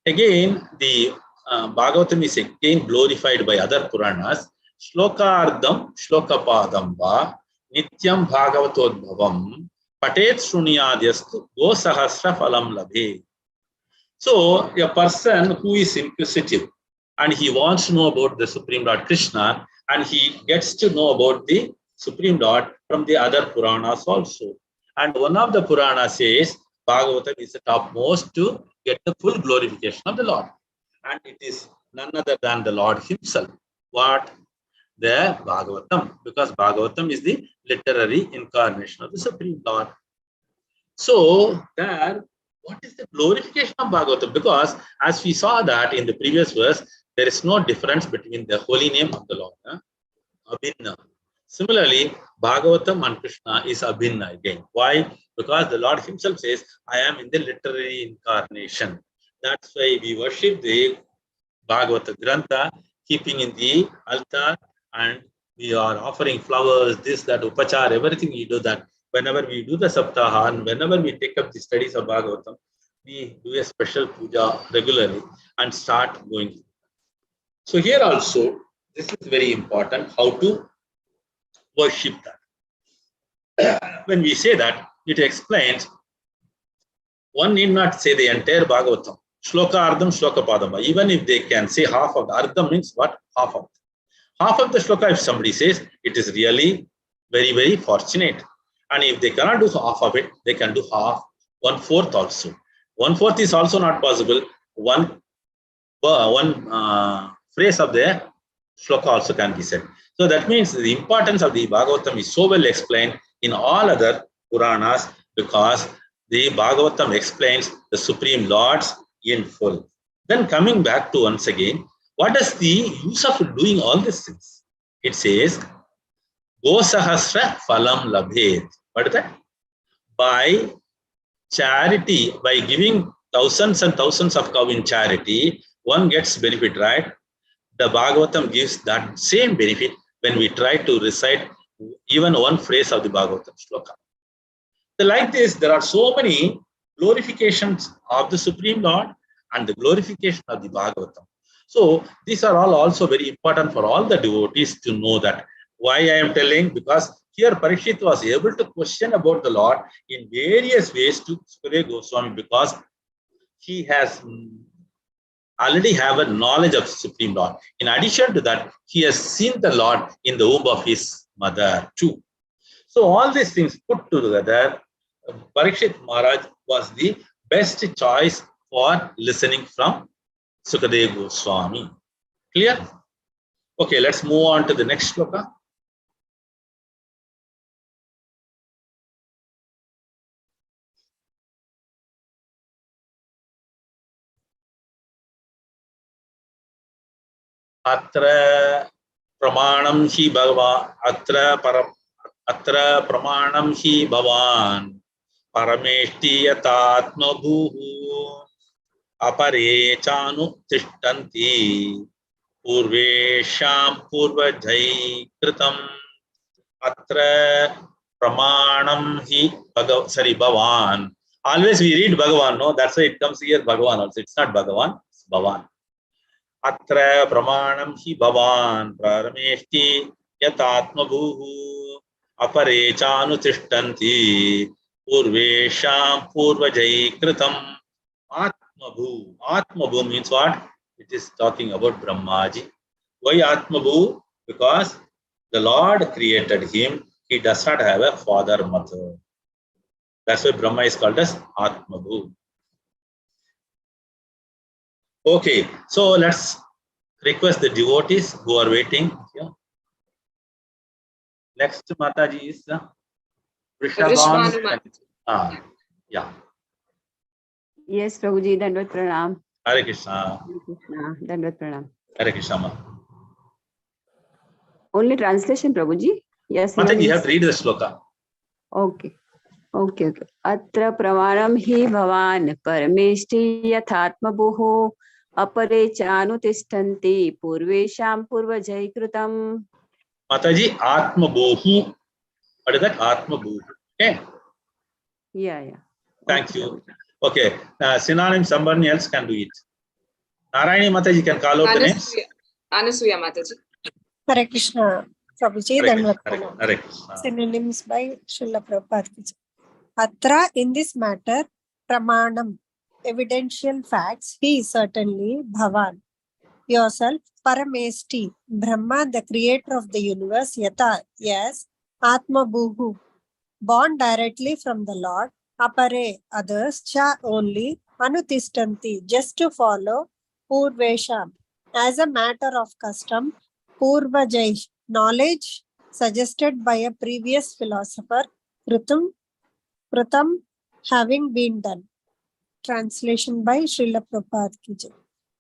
again, the Bhagavatam is again glorified by other Puranas. Shloka Shlokapadam va Nityam Bhagavatodbhavam Patet Shrunyadyastu Go Sahasra Phalam Labhe. So a person who is inquisitive and he wants to know about the Supreme Lord Krishna, and he gets to know about the Supreme Lord from the other Puranas also. And one of the Puranas says Bhagavatam is the topmost to get the full glorification of the Lord. And it is none other than the Lord himself. What? The Bhagavatam, because Bhagavatam is the literary incarnation of the Supreme Lord. So there, what is the glorification of Bhagavatam? Because as we saw that in the previous verse, there is no difference between the holy name of the Lord. Abhinna. Similarly, Bhagavatam and Krishna is Abhinna again. Why? Because the Lord himself says, I am in the literary incarnation. That's why we worship the Bhagavata Grantha, keeping in the altar, and we are offering flowers, this, that, upachar, everything we do that. Whenever we do the Saptaha and whenever we take up the studies of Bhagavatam, we do a special puja regularly and start going. So here also, this is very important, how to worship that. When we say that, it explains, one need not say the entire Bhagavatam. Shloka Ardham, Shloka Padama. Even if they can say half of the Ardham means what? Half of it. Half of the Shloka, if somebody says, it is really very, very fortunate. And if they cannot do half of it, they can do half, 1/4 also. 1/4 is also not possible. One phrase of the Shloka also can be said. So that means the importance of the Bhagavatam is so well explained in all other Puranas, because the Bhagavatam explains the Supreme Lord's in full. Then coming back to once again, what is the use of doing all these things? It says, Go Sahasra Phalam Labhet. What is that? By charity, by giving thousands and thousands of cow in charity, one gets benefit, right? The Bhagavatam gives that same benefit when we try to recite even one phrase of the Bhagavatam Shloka. So like this, there are so many glorifications of the Supreme Lord and the glorification of the Bhagavatam. So these are all also very important for all the devotees to know that. Why I am telling? Because here Parikshit was able to question about the Lord in various ways to Sukadeva Goswami, because he has already have a knowledge of Supreme Lord. In addition to that, he has seen the Lord in the womb of his mother too. So all these things put together, Parikshit Maharaj was the best choice for listening from Sukadeva Goswami. Clear? Okay, let's move on to the next shloka. Atra pramanam hi bhagavan, atra pramanam hi bhavan, parameshti yatatma bhuhu, apare chanu tishtanti, purvesham purvajai kritam, atra pramanam hi bhavan. Always we read Bhagavan, no? That's why it comes here Bhagavan also. It's not Bhagavan, it's Bhavan. Atra pramanam hi bhavan parameshti yatatma bhuhu apare chanu tishtanti purvesham purvajai kritam. Atma bhu means what? It is talking about Brahmaji. Why Atma bhu? Because the Lord created him. He does not have a father, mother. That's why Brahma is called as Atma bhu. Okay, so let's request the devotees who are waiting. Yeah. Next Mataji is Vishwanu yeah. Yes, Prabhuji, Dandvat Pranam. Hare Krishna. Hare Krishna, Dandvat Pranam. Hare Krishna. Ma. Only translation, Prabhuji? Yes, Mataji, you have to read the shloka. Okay. Okay. Atra pramanam hi bhavan parameshti yathatma bhuho apare chanu tishtanti purvesham purvajai kritam. Mataji, Atma Bohu. What is that? Atma Bohu. Okay. Yeah. Thank Okay, you. Okay. Synonym, somebody else can do it. Narayani Mataji can call out the names. Anasuya Mataji. Hare Krishna, Prabhuji, Hare Dandvat Krishna. Pranam. Hare Krishna. Synonyms by Srila Prabhupada. Atra, in this matter, pramanam, evidential facts, he is certainly Bhavan, yourself, paramesti, Brahma, the creator of the universe, yata, yes, Atma Bhuhu, born directly from the Lord, apare, others, cha, only, anutistanti, just to follow, purvesham, as a matter of custom, purvajai, knowledge suggested by a previous philosopher, Pratham, having been done. Translation by Srila Prabhupada ki jai.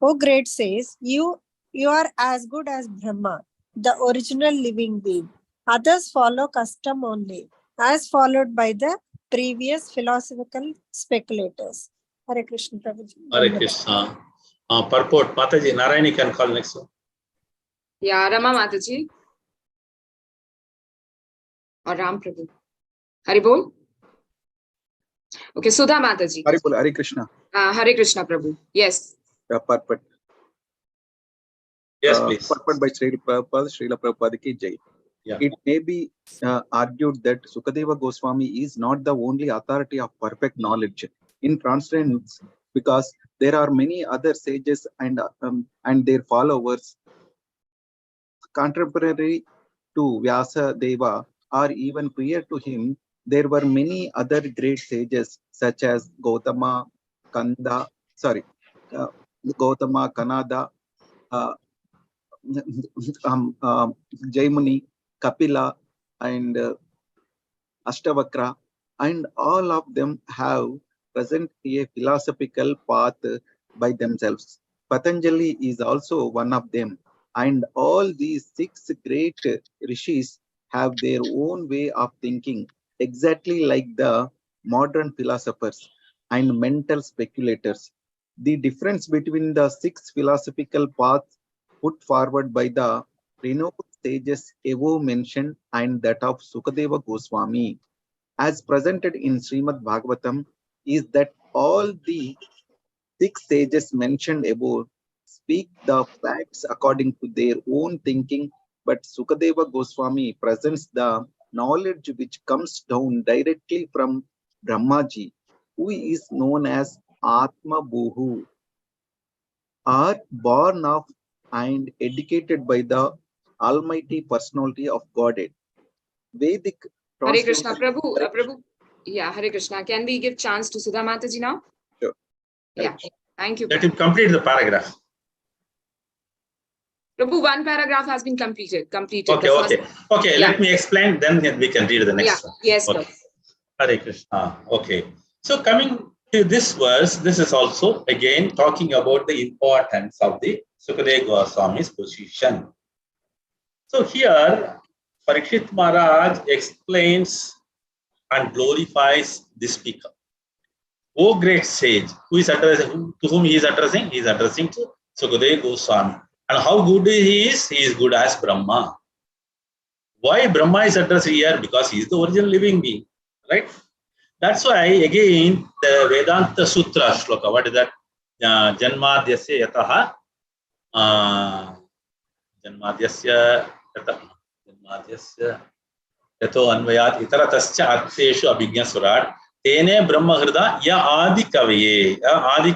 O great says, you are as good as Brahma, the original living being. Others follow custom only, as followed by the previous philosophical speculators. Hare Krishna Prabhuji. Hare Krishna. Purport, Mataji, Narayani can call next one. Yeah, Rama Mataji. Or Ram Prabhu. Haribol. Okay, Sudha Mataji. Haribol, Hare Krishna. Hare Krishna Prabhu. Yes. Purport. Yes, please. Purport by Srila Prabhupada ki jai. Yeah. It may be argued that Sukadeva Goswami is not the only authority of perfect knowledge in transcendence, because there are many other sages and their followers contemporary to Vyasa Deva, or even prior to him. There were many other great sages such as Gautama, Kanada, Jaimuni, Kapila, and Ashtavakra, and all of them have present a philosophical path by themselves. Patanjali is also one of them, and all these 6 great rishis have their own way of thinking, exactly like the modern philosophers and mental speculators. The difference between the 6 philosophical paths put forward by the renowned sages above mentioned and that of Sukadeva Goswami, as presented in Shrimad Bhagvatam, is that all the 6 sages mentioned above speak the facts according to their own thinking, but Sukadeva Goswami presents the knowledge which comes down directly from Brahmaji, who is known as Atma Bhuhu, are born of and educated by the Almighty Personality of Godhead. Vedic Hare Krishna Prabhu. Prabhu. Yeah, Hare Krishna. Can we give chance to Sudha Mataji now? Sure. Yeah. Thank you. Let him complete the paragraph. Prabhu, one paragraph has been completed. Okay, The first- okay. Yeah. Let me explain, then we can read the next one. Yes, Okay. Prabhu. Hare Krishna. Okay. So coming to this verse, this is also again talking about the importance of the Sukadeva Goswami's position. So here, Parikshit Maharaj explains and glorifies the speaker. O great sage, who is addressing, to whom he is addressing? He is addressing to Sukadeva Goswami. And how good he is? He is good as Brahma. Why Brahma is addressed here? Because he is the original living being, right? That's why again the Vedanta Sutra shloka. What is that? Janmadhyasya yataha Janmadhyasya yato anvayat itaratascha artheshu abhignya surat tene brahma hrida ya adi kaviye. Adi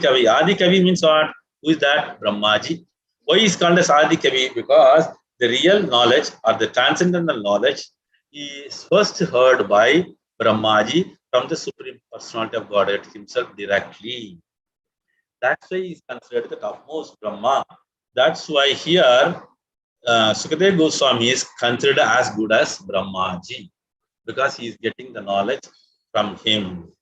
kavi means what? Who is that? Brahmaji. Why is called as Adi Kavi? Because the real knowledge or the transcendental knowledge is first heard by Brahmaji from the Supreme Personality of Godhead himself directly. That's why he is considered the topmost Brahma. That's why here Sukadeva Goswami is considered as good as Brahmaji because he is getting the knowledge from him.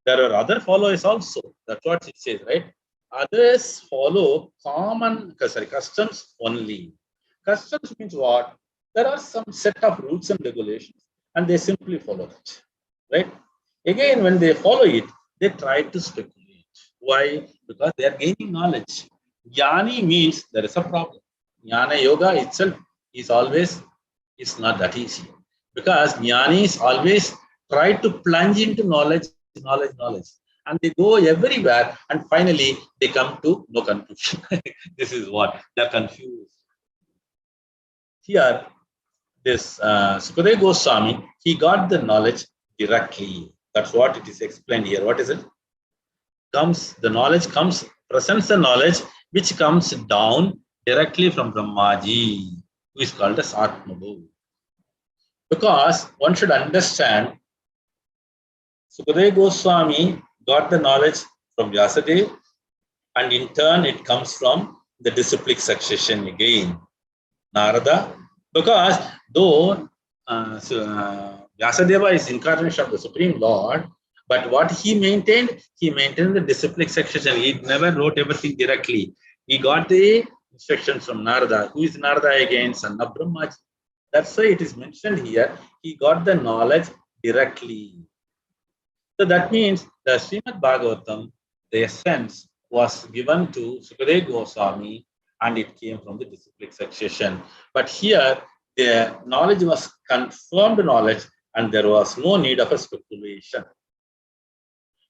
There are other followers also. That's what it says, right? Others follow customs only. Customs means what? There are some set of rules and regulations, and they simply follow it, right? Again, when they follow it, they try to speculate. Why? Because they are gaining knowledge. Jnani means there is a problem. Jnana yoga itself is not that easy. Because jnanis always try to plunge into knowledge. And they go everywhere, and finally they come to no conclusion. This is what they're confused. Here, this Sukadeva Goswami, he got the knowledge directly. That's what it is explained here. What is it? Presents the knowledge which comes down directly from Brahmaji, who is called as Atmabhu. Because one should understand, Sukadeva Goswami got the knowledge from Vyasadeva, and in turn it comes from the disciplic succession again, Narada. Because though Vyasadeva is incarnation of the Supreme Lord, but what he maintained the disciplic succession. He never wrote everything directly. He got the instructions from Narada. Who is Narada again? Son of Brahmaji. That's why it is mentioned here. He got the knowledge directly. So that means the Shrimad Bhagavatam, the essence was given to Sukadeva Goswami, and it came from the disciplic succession. But here, the knowledge was confirmed knowledge, and there was no need of a speculation.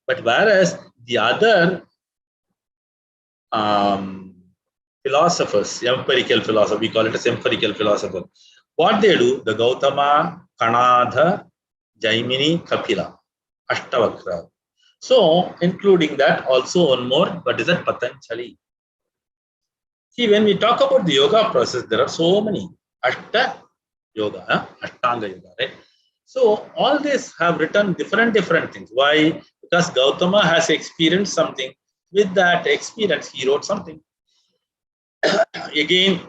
But whereas the other philosophers, empirical philosopher, we call it as empirical philosopher, what they do, the Gautama, Kanadha, Jaimini, Kapila, Ashtavakra. So, including that, also one more, what is that? Patanjali. See, when we talk about the yoga process, there are so many. Ashta yoga, Ashtanga yoga, right? So, all this have written different things. Why? Because Gautama has experienced something. With that experience, he wrote something. Again,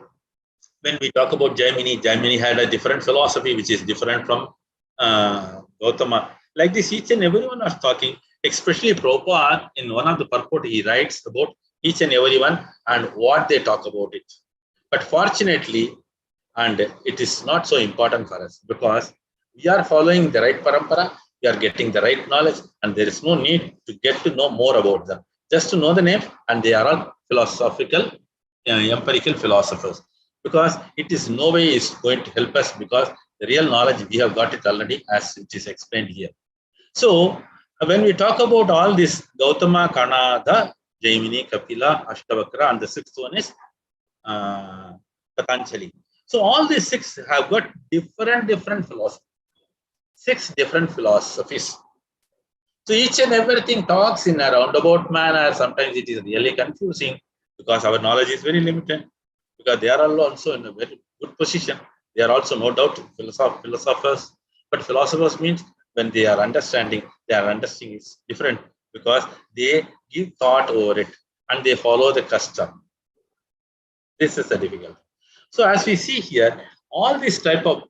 when we talk about Jaimini had a different philosophy, which is different from Gautama. Like this, each and everyone was talking, especially Prabhupada, in one of the purport, he writes about each and everyone and what they talk about it. But fortunately, and it is not so important for us because we are following the right parampara, we are getting the right knowledge, and there is no need to get to know more about them. Just to know the name, and they are all philosophical, empirical philosophers. Because it is no way is going to help us because the real knowledge we have got it already as it is explained here. So when we talk about all this Gautama, Kanada, Jaimini, Kapila, Ashtavakra, and the sixth one is Patanjali. So all these six have got different philosophies. 6 different philosophies. So each and everything talks in a roundabout manner. Sometimes it is really confusing because our knowledge is very limited. Because they are also in a very good position. They are also no doubt philosophers. But philosophers means when they are understanding, their understanding is different because they give thought over it and they follow the custom. This is the difficulty. So as we see here, all these type of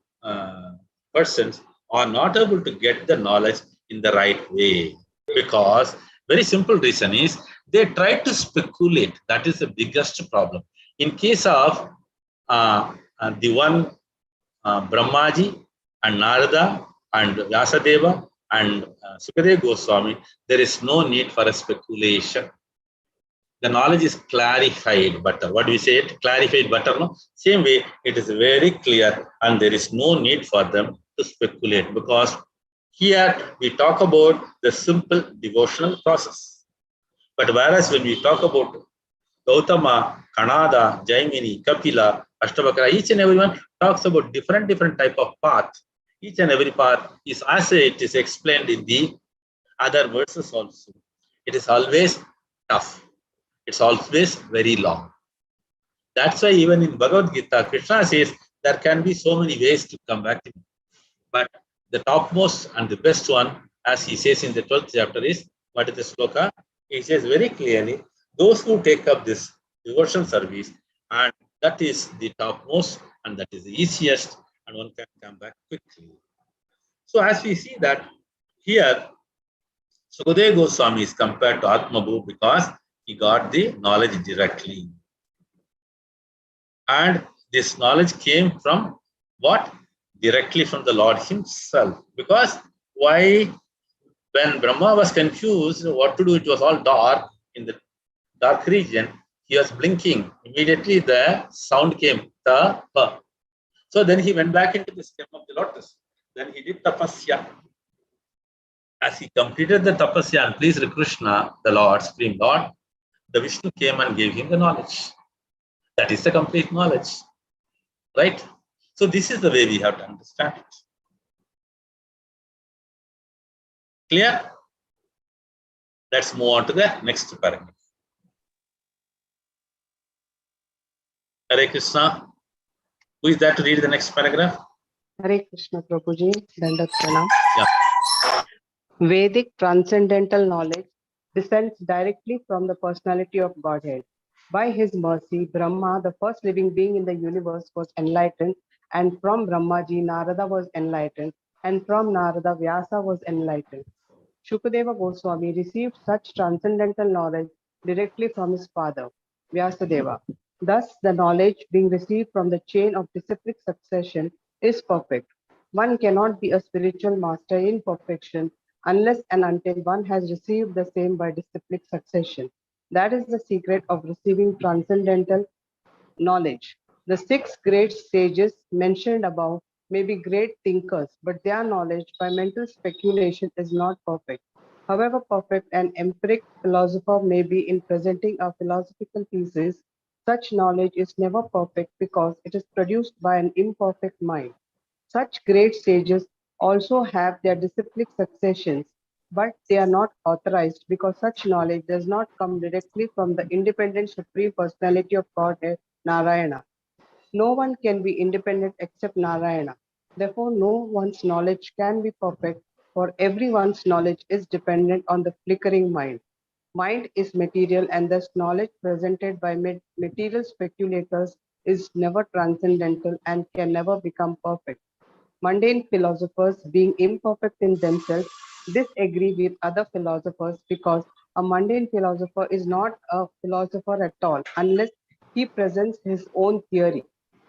persons are not able to get the knowledge in the right way because very simple reason is they try to speculate. That is the biggest problem. In case of the one Brahmaji and Narada and Vyasadeva and Sukadeva Goswami, there is no need for a speculation. The knowledge is clarified butter. What do we say it? Clarified butter, no? Same way, it is very clear and there is no need for them to speculate because here we talk about the simple devotional process. But whereas when we talk about Gautama, Kanada, Jaimini, Kapila, Ashtavakra, each and everyone talks about different type of path. Each and every path is as it is explained in the other verses also. It is always tough. It's always very long. That's why even in Bhagavad Gita, Krishna says there can be so many ways to come back to me. But the topmost and the best one, as he says in the 12th chapter, is what is the sloka? He says very clearly, those who take up this devotion service, and that is the topmost and that is the easiest, and one can come back quickly. So as we see that here, Sukadeva Goswami is compared to Atmabhu because he got the knowledge directly. And this knowledge came from what? Directly from the Lord himself. Because why? When Brahma was confused what to do, it was all dark in the dark region. He was blinking. Immediately the sound came, ta, pa. So then he went back into the stem of the lotus. Then he did tapasya. As he completed the tapasya and pleased Krishna, the Lord, Supreme Lord, the Vishnu came and gave him the knowledge. That is the complete knowledge. Right? So this is the way we have to understand it. Clear? Let's move on to the next paragraph. Hare Krishna. Who is there to read the next paragraph? Hare Krishna Prabhuji, Dandat Pranam. Yeah. Vedic transcendental knowledge descends directly from the personality of Godhead. By his mercy, Brahma, the first living being in the universe, was enlightened, and from Brahmaji, Narada was enlightened, and from Narada, Vyasa was enlightened. Shukadeva Goswami received such transcendental knowledge directly from his father, Vyasadeva. Thus, the knowledge being received from the chain of disciplic succession is perfect. One cannot be a spiritual master in perfection unless and until one has received the same by disciplic succession. That is the secret of receiving transcendental knowledge. The 6 great sages mentioned above may be great thinkers, but their knowledge by mental speculation is not perfect. However perfect an empiric philosopher may be in presenting a philosophical thesis, such knowledge is never perfect because it is produced by an imperfect mind. Such great sages also have their disciplic successions, but they are not authorized because such knowledge does not come directly from the independent Supreme Personality of Godhead, Narayana. No one can be independent except Narayana. Therefore, no one's knowledge can be perfect, for everyone's knowledge is dependent on the flickering mind. Mind is material, and thus knowledge presented by material speculators is never transcendental and can never become perfect. Mundane philosophers, being imperfect in themselves, disagree with other philosophers because a mundane philosopher is not a philosopher at all unless he presents his own theory.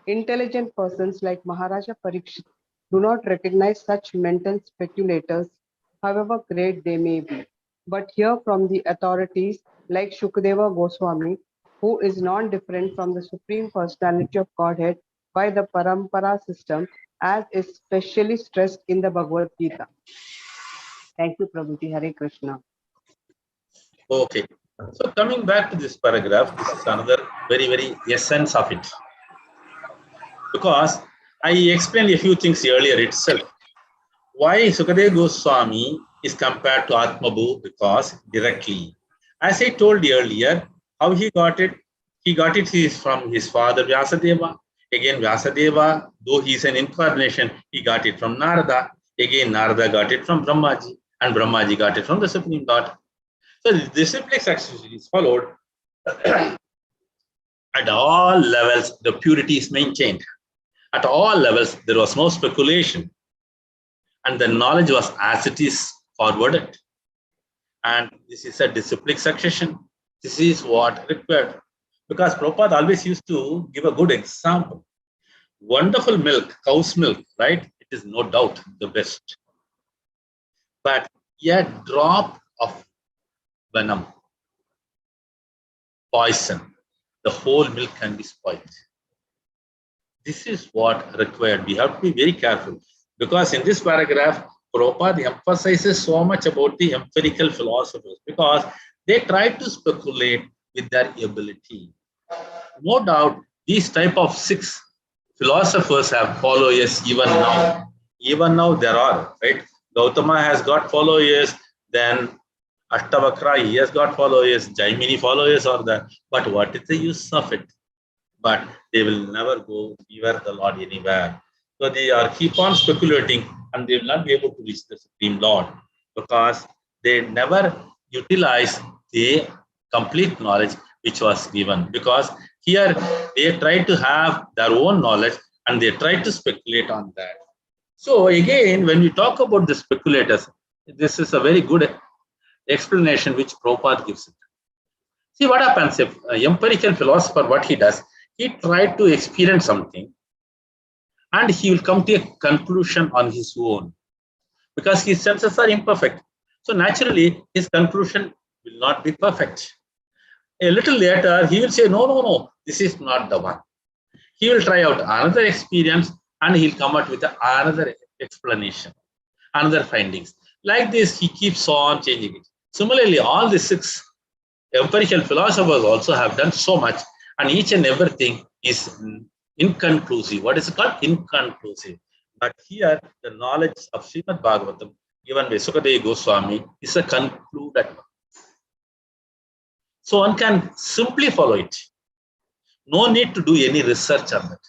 Intelligent persons like Maharaja Parikshit do not recognize such mental speculators, however great they may be, but hear from the authorities like Shukadeva Goswami, who is non-different from the Supreme Personality of Godhead by the Parampara system, as is specially stressed in the Bhagavad Gita. Thank you, Prabhuji. Hare Krishna. Okay. So coming back to this paragraph, this is another very essence of it. Because I explained a few things earlier itself. Why Sukadeva Goswami is compared to Atmabhu? Because directly. As I told earlier, how he got it? He got it from his father Vyasadeva. Again, Vyasadeva, though he is an incarnation, he got it from Narada. Again, Narada got it from Brahmaji, and Brahmaji got it from the Supreme Lord. So the discipline succession is followed. At all levels, the purity is maintained. At all levels, there was no speculation. And the knowledge was as it is forwarded. And this is a disciplic succession. This is what required. Because Prabhupada always used to give a good example. Wonderful milk, cow's milk, right? It is no doubt the best. But a drop of venom, poison, the whole milk can be spoiled. This is what required. We have to be very careful. Because in this paragraph, Prabhupada emphasizes so much about the empirical philosophers because they try to speculate with their ability. No doubt, these type of 6 philosophers have followers even now. Even now there are, right? Gautama has got followers, then Ashtavakra, he has got followers, Jaimini followers are there. But what is the use of it? But they will never go near the Lord anywhere. So they are keep on speculating and they will not be able to reach the Supreme Lord because they never utilize the complete knowledge which was given. Because here they try to have their own knowledge and they try to speculate on that. So again, when we talk about the speculators, this is a very good explanation which Prabhupada gives it. See what happens if an empirical philosopher, what he does, he tried to experience something and he will come to a conclusion on his own because his senses are imperfect. So naturally, his conclusion will not be perfect. A little later, he will say, no, this is not the one. He will try out another experience and he'll come out with another explanation, another findings. Like this, he keeps on changing it. Similarly, all the 6 empirical philosophers also have done so much, and each and everything is inconclusive. What is it called? Inconclusive. But here, the knowledge of Shrimad Bhagavatam given by Sukadeva Goswami is a concluded one. So one can simply follow it. No need to do any research on it.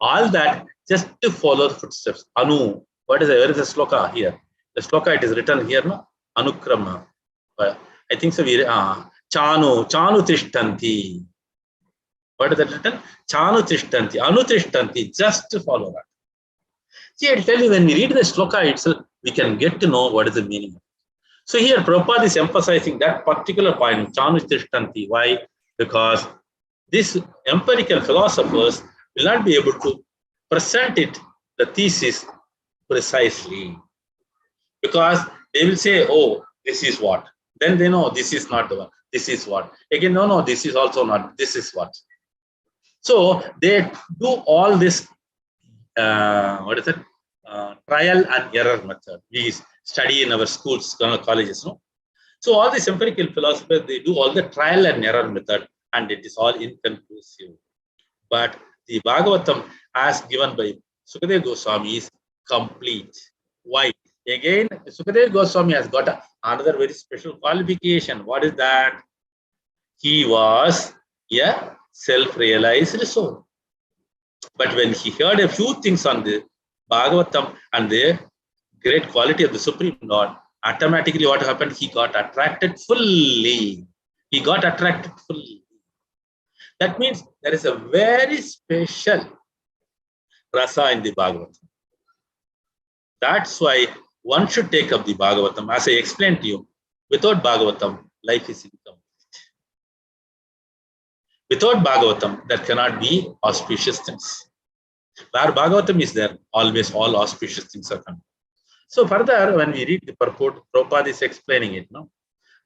All that just to follow the footsteps. Anu, where is the sloka here? The sloka, it is written here, no? Anukrama. I think so. Chanu Tishtanti. What is that written? Chanu Tishtanti, Anu Tishtanti, just to follow that. See, I'll tell you, when we read the sloka itself, we can get to know what is the meaning. So here, Prabhupada is emphasizing that particular point, Chanu Tishtanti. Why? Because these empirical philosophers will not be able to present it, the thesis, precisely. Because they will say, oh, this is what. Then they know this is not the one. This is what. Again, no, this is also not. This is what. So they do all this, trial and error method. We study in our schools, colleges. No? So all these empirical philosophers, they do all the trial and error method, and it is all inconclusive. But the Bhagavatam, as given by Sukadeva Goswami, is complete. Why? Again, Sukadeva Goswami has got another very special qualification. What is that? He was a self-realized soul. But when he heard a few things on the Bhagavatam and the great quality of the Supreme Lord, automatically what happened? He got attracted fully. He got attracted fully. That means there is a very special rasa in the Bhagavatam. That's why one should take up the Bhagavatam. As I explained to you, without Bhagavatam, life is incomplete. Without Bhagavatam, there cannot be auspicious things. Where Bhagavatam is there, always all auspicious things are coming. So further, when we read the purport, Prabhupada is explaining it. No,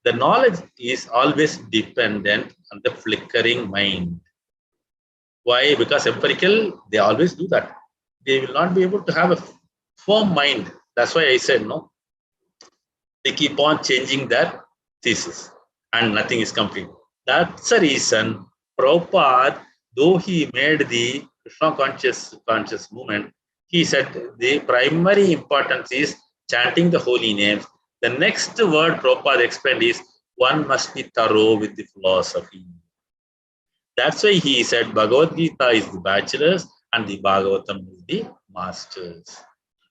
the knowledge is always dependent on the flickering mind. Why? Because empirical, they always do that. They will not be able to have a firm mind. That's why I said, no, they keep on changing their thesis and nothing is complete. That's the reason Prabhupada, though he made the Krishna conscious movement, he said the primary importance is chanting the holy names. The next word Prabhupada explained is one must be thorough with the philosophy. That's why he said Bhagavad Gita is the bachelors and the Bhagavatam is the masters.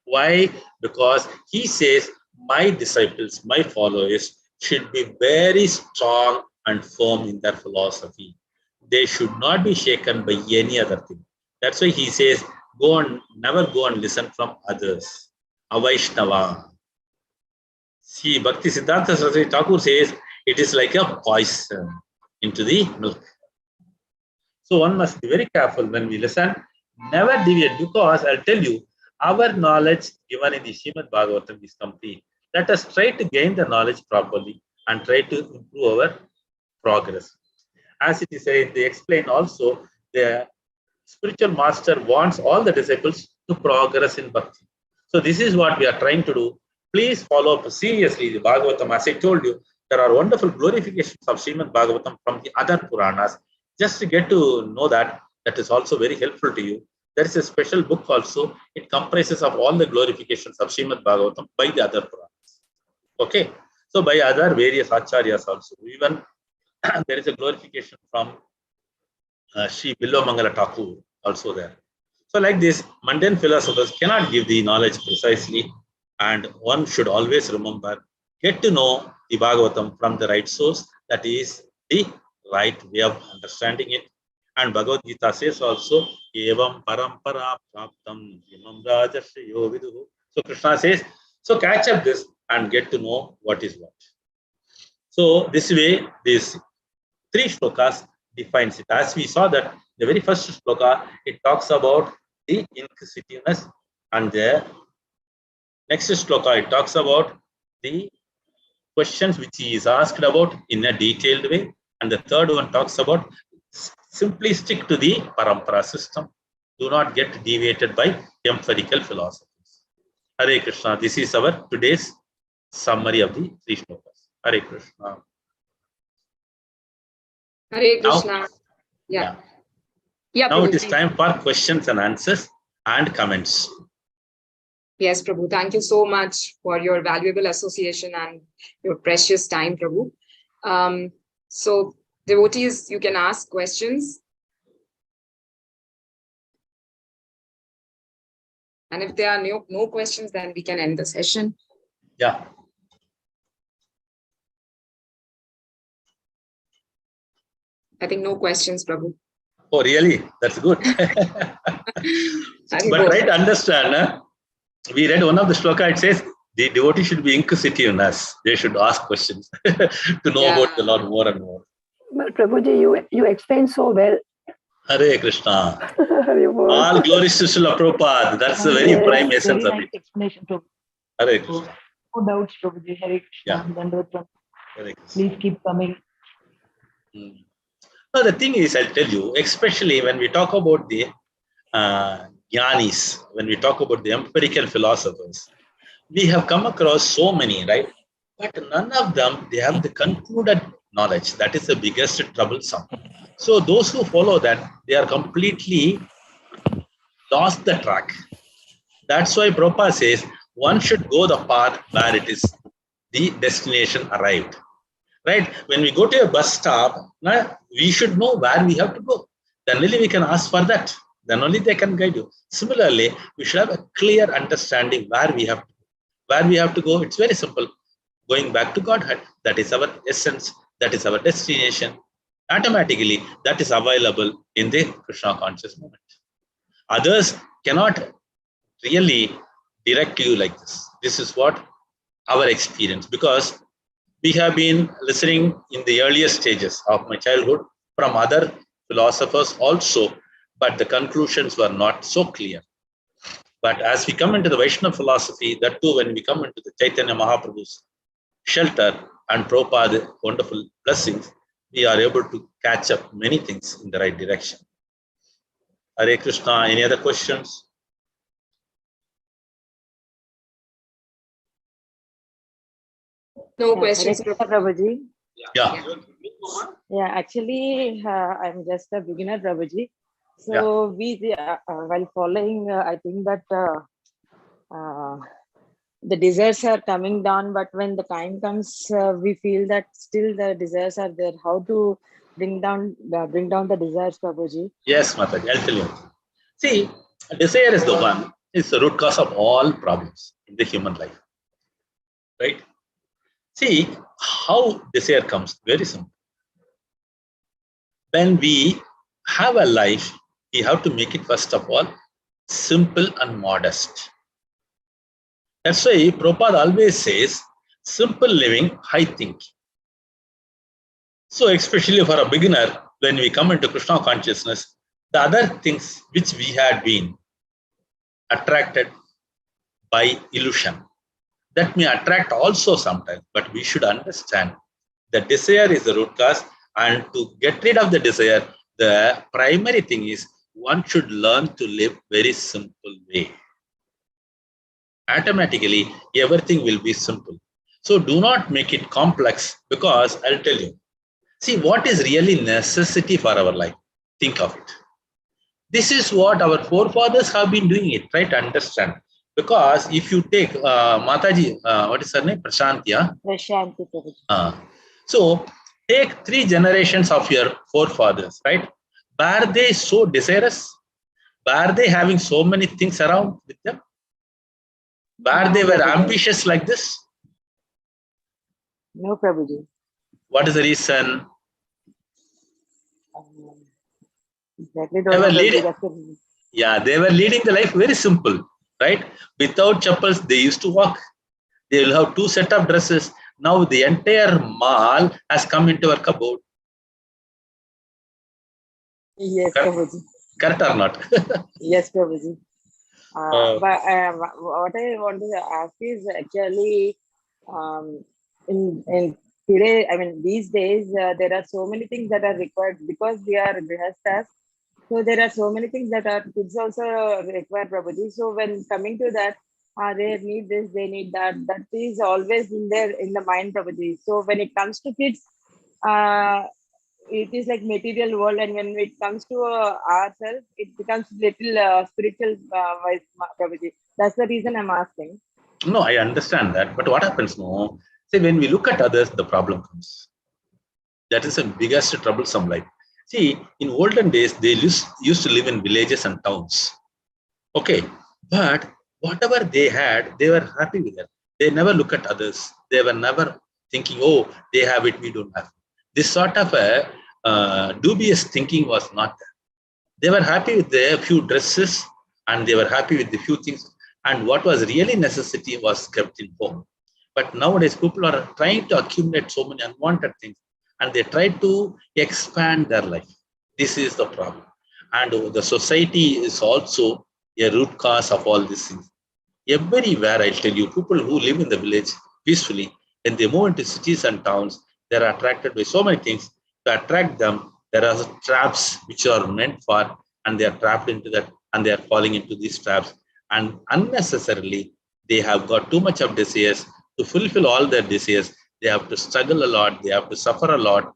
Why? Because he says, my disciples, my followers should be very strong and firm in their philosophy. They should not be shaken by any other thing. That's why he says, never go and listen from others. Avaishnava. See, Bhakti Siddhanta Saraswati Thakur says, it is like a poison into the milk. So one must be very careful when we listen, never deviate, because I'll tell you, our knowledge given in the Shrimad Bhagavatam is complete. Let us try to gain the knowledge properly and try to improve our progress. As it is said, they explain also, the spiritual master wants all the disciples to progress in bhakti. So this is what we are trying to do. Please follow up seriously the Bhagavatam. As I told you, there are wonderful glorifications of Shrimad Bhagavatam from the other Puranas. Just to get to know that, that is also very helpful to you. There is a special book also. It comprises of all the glorifications of Shrimad Bhagavatam by the other Puranas. Okay. So by other various acharyas also. Even there is a glorification from Sri Bilwamangala Thakur also there. So like this, mundane philosophers cannot give the knowledge precisely, and one should always remember, get to know the Bhagavatam from the right source, that is the right way of understanding it. And Bhagavad Gita says also, Evam parampara praptam imam rajashriyo viduhu. So Krishna says, so catch up this and get to know what is what. So this way, these 3 shlokas defines it. As we saw that the very first shloka, it talks about the inquisitiveness, and the next shloka, it talks about the questions which he is asked about in a detailed way, and the third one talks about simply stick to the parampara system. Do not get deviated by empirical philosophies. Hare Krishna. This is our today's summary of the 3 shlokas. Hare Krishna. Hare Krishna. Now, Yeah, now Prabhu, it is please. time for questions and answers and comments. Yes, Prabhu. Thank you so much for your valuable association and your precious time, Prabhu. So, devotees, you can ask questions. And if there are no questions, then we can end the session. Yeah. I think no questions, Prabhu. Oh, really? That's good. But try to understand, we read one of the shloka, it says, the devotee should be inquisitive in us. They should ask questions to know about the Lord more and more. But Prabhuji, you explained so well. Hare Krishna. All glories to Srila Prabhupada. That's the very prime essence of it. Explanation, Prabhu. Hare Krishna. No doubts, Prabhuji. Hare Krishna. Yeah. Dandavatam. Hare Krishna. Please keep coming. Now, the thing is, I'll tell you, especially when we talk about the jnanis, when we talk about the empirical philosophers, we have come across so many, right? But none of them, they have the concluded knowledge. That is the biggest troublesome. So those who follow that, they are completely lost the track. That's why Prabhupada says, one should go the path where it is the destination arrived. Right? When we go to a bus stop, we should know where we have to go. Then only we can ask for that. Then only they can guide you. Similarly, we should have a clear understanding where we have to go. Where we have to go, it's very simple. Going back to Godhead, that is our essence, that is our destination. Automatically, that is available in the Krishna conscious moment. Others cannot really direct you like this. This is what our experience, because we have been listening in the earlier stages of my childhood from other philosophers also, but the conclusions were not so clear. But as we come into the Vaishnava philosophy, that too, when we come into the Chaitanya Mahaprabhu's shelter and Prabhupada's wonderful blessings, we are able to catch up many things in the right direction. Hare Krishna. Any other questions? No questions, Hare Krishna, Prabhuji. Yeah. Yeah, actually, I'm just a beginner, Prabhuji. So we, while following, I think that the desires are coming down, but when the time comes, we feel that still the desires are there. How to bring down the desires, Prabhuji? Yes, Mataji, I'll tell you. See, desire is the one It's the root cause of all problems in the human life. Right? See how desire comes. Very simple. When we have a life, we have to make it first of all simple and modest. That's why Prabhupada always says, simple living, high thinking. So especially for a beginner, when we come into Krishna consciousness, the other things which we had been attracted by illusion, that may attract also sometimes, but we should understand the desire is the root cause, and to get rid of the desire, the primary thing is one should learn to live very simple way. Automatically, everything will be simple. So do not make it complex, because I'll tell you, see what is really necessity for our life. Think of it. This is what our forefathers have been doing it. Try to understand. Because if you take Mataji, what is her name? Prashanti. Prashanti Prabhuji. So take 3 generations of your forefathers, right? Were they so desirous? Were they having so many things around with them? Were they were ambitious like this? No, Prabhuji. What is the reason? Exactly. They were leading, they were leading the life very simple, right? Without chappals, they used to walk. They will have 2 set of dresses. Now the entire mall has come into our cupboard. Yes, Prabhuji. Correct or not? Yes, Prabhuji. But what I want to ask is actually, in today, I mean, these days, there are so many things that are required because we are grihasthas. So there are so many things that our kids also require, Prabhuji. So when coming to that, they need this, they need that. That is always in the mind, Prabhuji. So when it comes to kids, it is like material world, and when it comes to ourselves, it becomes little spiritual wise, Prabhuji. That's the reason I'm asking. No, I understand that. But what happens now? See, when we look at others, the problem comes. That is the biggest troublesome life. See, in olden days, they used to live in villages and towns. Okay, but whatever they had, they were happy with it. They never look at others. They were never thinking, oh, they have it, we don't have it. This sort of a dubious thinking was not there. They were happy with their few dresses, and they were happy with the few things. And what was really necessity was kept in home. But nowadays, people are trying to accumulate so many unwanted things, and they try to expand their life. This is the problem. And the society is also a root cause of all these things. Everywhere, I tell you, people who live in the village peacefully, when they move into cities and towns, they're attracted by so many things. To attract them, there are traps which are meant for, and they are trapped into that, and they are falling into these traps. And unnecessarily, they have got too much of desires. To fulfill all their desires, they have to struggle a lot, they have to suffer a lot.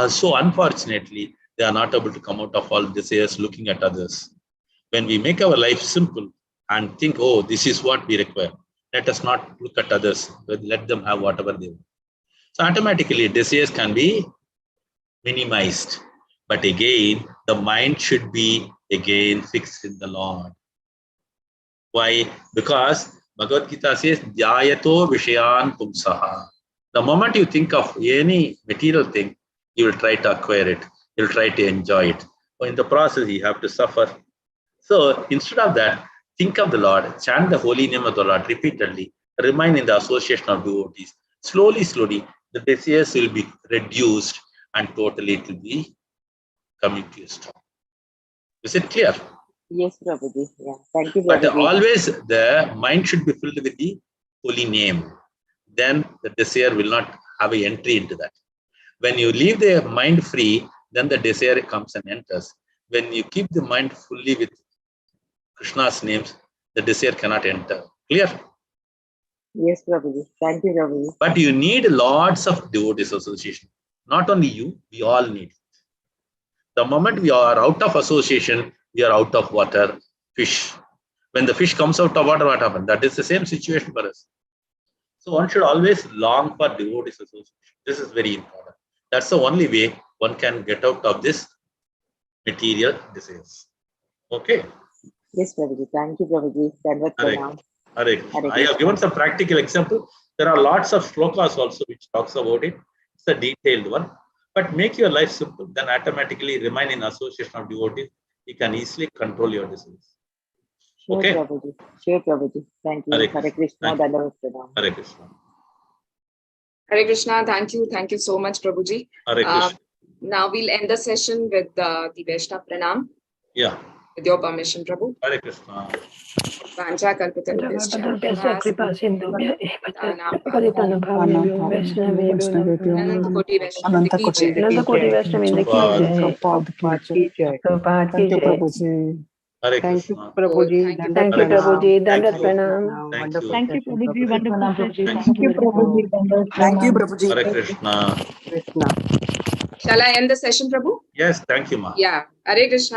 So unfortunately, they are not able to come out of all desires looking at others. When we make our life simple and think, oh, this is what we require, let us not look at others, but let them have whatever they want. So automatically, desires can be minimized. But again, the mind should be again fixed in the Lord. Why? Because Bhagavad Gita says, Dhyayato Vishayan Pumsaha. The moment you think of any material thing, you will try to acquire it. You will try to enjoy it. But in the process, you have to suffer. So instead of that, think of the Lord, chant the holy name of the Lord repeatedly, remain in the association of devotees. Slowly, slowly, the desires will be reduced and totally it will be coming to a stop. Is it clear? Yes, Prabhuji. Yeah, thank you, But Prabhuji. always the mind should be filled with the holy name. Then the desire will not have an entry into that. When you leave the mind free, then the desire comes and enters. When you keep the mind fully with Krishna's names, the desire cannot enter. Clear? Yes, Prabhuji. Thank you, Prabhuji. But you need lots of devotees association. Not only you, we all need it. The moment we are out of association, we are out of water, fish. When the fish comes out of water, what happens? That is the same situation for us. So one should always long for devotees association. This is very important. That's the only way one can get out of this material desires. Okay. Yes, Prabhuji. Thank you, Prabhuji. Dandavat Hare pranam. Hare Krishna. Hare I have Krishna. given some practical example. There are lots of shlokas also which talks about it. It's a detailed one. But make your life simple. Then automatically remain in association of devotees. You can easily control your disease. Sure, Okay. Prabhuji. Sure, Prabhuji. Thank you. Hare Hare Krishna. Krishna. Thank you. Dandavat pranam. Hare Krishna. Hare Krishna. Thank you. Thank you so much, Prabhuji. Hare Krishna. Now we'll end the session with the Vaishnav Pranam. Yeah. With your permission, Prabhu. Hare Krishna. Vancha kalpatarubhyascha Kripa Sindhu. Pranam. Paritanabhavnebhyo Vaishnavebhyo Ananta Koti Vaishnav Ananta ki Koti jai. Ananta Koti Vaishnavendra ki jai. Prabhupada ki jai. Prabhupada ki Thank you, jai. Prabhuji. Hare Thank you, Krishna. Prabhuji. Thank you, Hare Krishna. Prabhuji. Thank Dandavat you. pranam. Thank you. Thank you, Prabhuji. Wonderful session. Thank you. Thank you, Prabhuji. Hare Krishna. Krishna. Shall I end the session, Prabhu? Yes, thank you, Ma. Yeah. Hare Krishna.